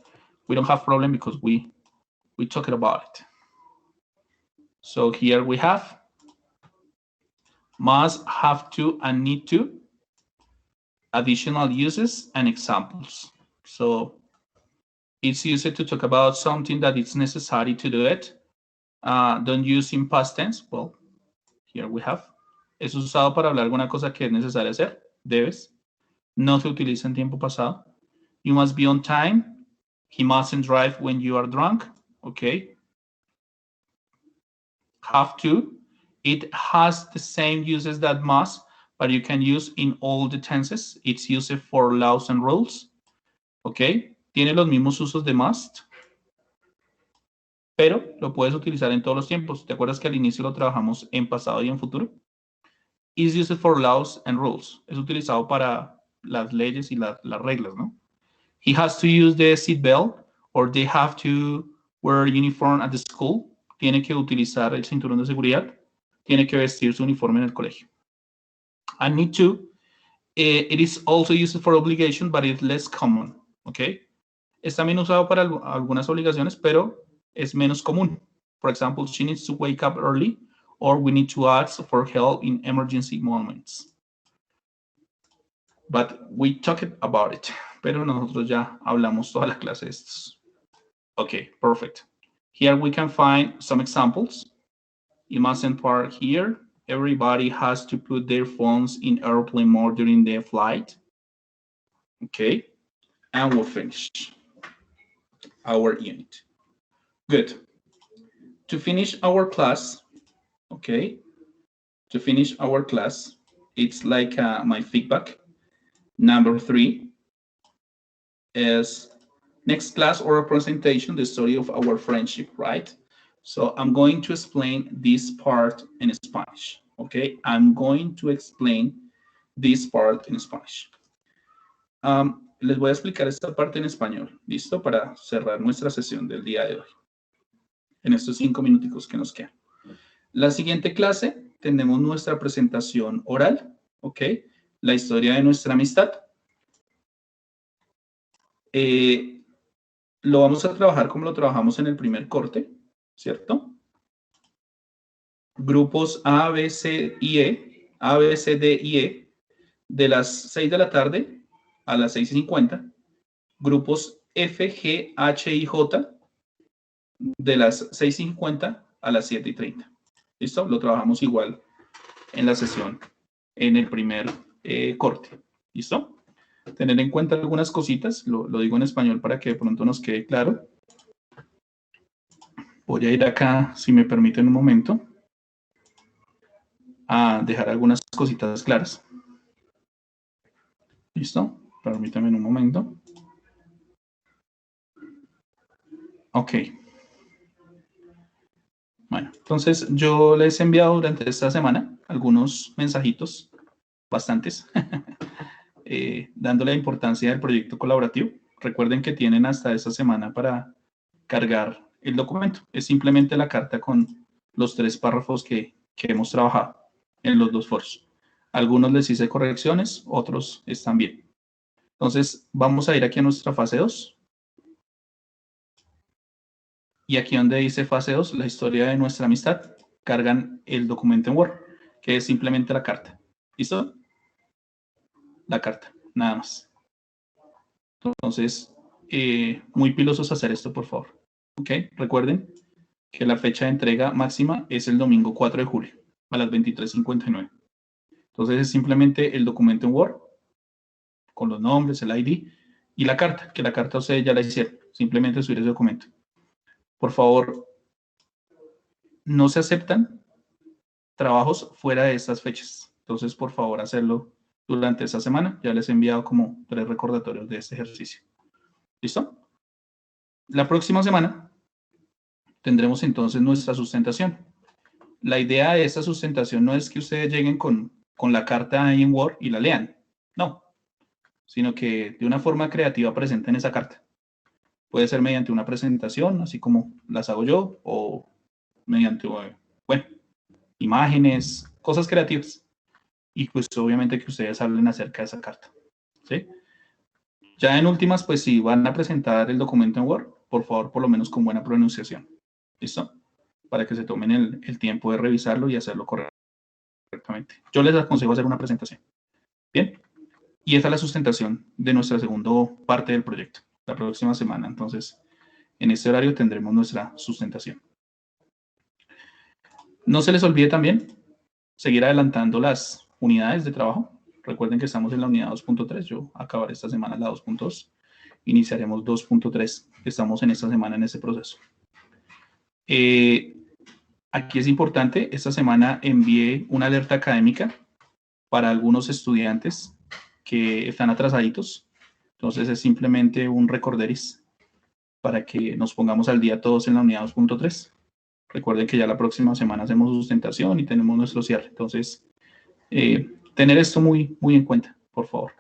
we don't have problem because we talked about it. So here we have must, have to, and need to, additional uses and examples. So it's used to talk about something that it's necessary to do it. Don't use in past tense. Well, here we have. Es usado para hablar de una cosa que es necesaria hacer. Debes. No se utiliza en tiempo pasado. You must be on time. He mustn't drive when you are drunk. Okay. Have to. It has the same uses that must, but you can use in all the tenses. It's used for laws and rules. Okay. Tiene los mismos usos de must. pero lo puedes utilizar en todos los tiempos. ¿Te acuerdas que al inicio lo trabajamos en pasado y en futuro? Is used for laws and rules. Es utilizado para las leyes y las reglas, ¿no? He has to use the seat belt, or they have to wear uniform at the school. Tiene que utilizar el cinturón de seguridad. Tiene que vestir su uniforme en el colegio. And need to. It is also used for obligation, but it's less common. ¿Ok? Es también usado para algunas obligaciones, pero es menos común. For example, she needs to wake up early, or we need to ask for help in emergency moments. But we talked about it. Pero nosotros ya hablamos toda la clase de estos. Okay, perfect. Here we can find some examples. You mustn't park here. Everybody has to put their phones in airplane mode during the flight. Okay, and we'll finish our unit. Good. To finish our class, okay, to finish our class, it's like my feedback. Number 3 is next class or presentation, the story of our friendship, right? So I'm going to explain this part in Spanish, okay? I'm going to explain this part in Spanish. Les voy a explicar esta parte en español, ¿listo? Para cerrar nuestra sesión del día de hoy, en estos 5 minuticos que nos quedan. La siguiente clase tenemos nuestra presentación oral, ¿ok? La historia de nuestra amistad. Lo vamos a trabajar como lo trabajamos en el primer corte, ¿cierto? Grupos A, B, C y E, A, B, C, D y E, de las 6 de la tarde a las 6:50. Grupos F, G, H y J, de las 6:50 a las 7:30. ¿Listo? Lo trabajamos igual en la sesión, en el primer corte. ¿Listo? Tener en cuenta algunas cositas, lo digo en español para que de pronto nos quede claro. Voy a ir acá, si me permiten un momento, a dejar algunas cositas claras. ¿Listo? Permítanme un momento. Ok. Bueno, entonces yo les he enviado durante esta semana algunos mensajitos, bastantes, dándole la importancia del proyecto colaborativo. Recuerden que tienen hasta esta semana para cargar el documento. Es simplemente la carta con los 3 párrafos que hemos trabajado en los 2 foros. Algunos les hice correcciones, otros están bien. Entonces, vamos a ir aquí a nuestra fase 2. Y aquí donde dice fase 2, la historia de nuestra amistad, cargan el documento en Word, que es simplemente la carta. ¿Listo? La carta, nada más. Entonces, muy pilosos hacer esto, por favor. ¿Ok? Recuerden que la fecha de entrega máxima es el domingo 4 de julio, a las 23:59. Entonces, es simplemente el documento en Word, con los nombres, el ID, y la carta, que la carta ustedes ya la hicieron. Simplemente subir ese documento. Por favor, no se aceptan trabajos fuera de estas fechas. Entonces, por favor, hacerlo durante esta semana. Ya les he enviado como 3 recordatorios de este ejercicio. ¿Listo? La próxima semana tendremos entonces nuestra sustentación. La idea de esta sustentación no es que ustedes lleguen con la carta ahí en Word y la lean. No. Sino que de una forma creativa presenten esa carta. Puede ser mediante una presentación, así como las hago yo, o mediante, bueno, imágenes, cosas creativas. Y pues obviamente que ustedes hablen acerca de esa carta. ¿Sí? Ya en últimas, pues si van a presentar el documento en Word, por favor, por lo menos con buena pronunciación. ¿Listo? Para que se tomen el tiempo de revisarlo y hacerlo correctamente. Yo les aconsejo hacer una presentación. Bien. Y esta es la sustentación de nuestra segunda parte del proyecto. La próxima semana, entonces, en este horario tendremos nuestra sustentación. No se les olvide también seguir adelantando las unidades de trabajo. Recuerden que estamos en la unidad 2.3. Yo acabaré esta semana la 2.2. Iniciaremos 2.3. Estamos en esta semana en ese proceso. Aquí es importante, esta semana envié una alerta académica para algunos estudiantes que están atrasaditos. Entonces es simplemente un recorderis para que nos pongamos al día todos en la unidad 2.3. Recuerden que ya la próxima semana hacemos sustentación y tenemos nuestro cierre. Entonces, tener esto muy, muy en cuenta, por favor.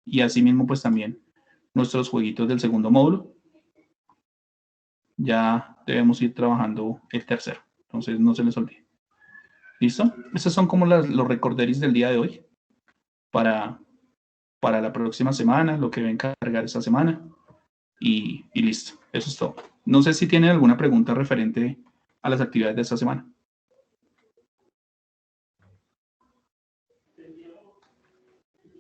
Y asimismo, pues también nuestros jueguitos del segundo módulo. Ya debemos ir trabajando el tercero. Entonces, no se les olvide. ¿Listo? Estos son como los recorderis del día de hoy para la próxima semana, lo que deben cargar esta semana. Y listo. Eso es todo. No sé si tienen alguna pregunta referente a las actividades de esta semana.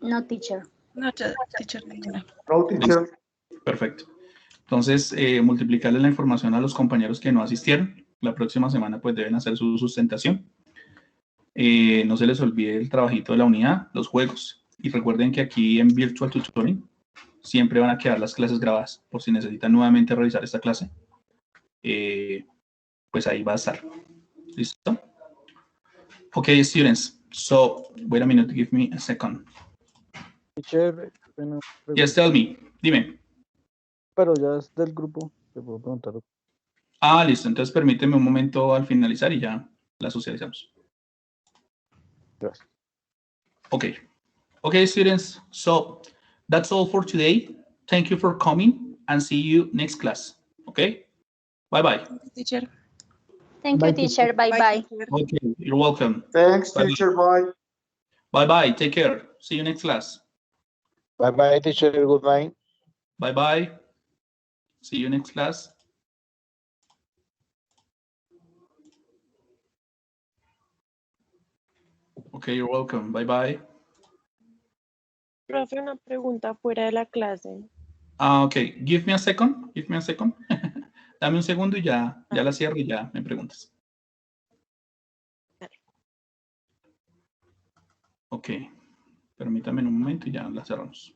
No, teacher. No, teacher, ninguna. No, teacher. Perfecto. Entonces, multiplicarle la información a los compañeros que no asistieron. La próxima semana pues deben hacer su sustentación. No se les olvide el trabajito de la unidad, los juegos. Y recuerden que aquí en Virtual Tutoring siempre van a quedar las clases grabadas. Por si necesitan nuevamente revisar esta clase, pues ahí va a estar. ¿Listo? Okay, students. So, wait a minute, give me a second. Teacher, Yes, tell me. Dime. pero ya es del grupo, te puedo preguntar. Ah, listo. Entonces permíteme un momento al finalizar y ya la socializamos. Gracias. Okay. Okay, students. So that's all for today. Thank you for coming and see you next class. Okay. Bye-bye. Teacher. Thank Bye, you, teacher. Bye-bye. Okay. You're welcome. Thanks, Bye-bye. teacher. Bye. Bye-bye. Take care. See you next class. Bye, teacher. Good night. Bye-bye. See you next class. Okay, you're welcome. Bye-bye. Profe, una pregunta fuera de la clase. Okay. Give me a second. Give me a second. Dame un segundo y ya la cierro y ya me preguntas. Ok. Permítame un momento y ya la cerramos.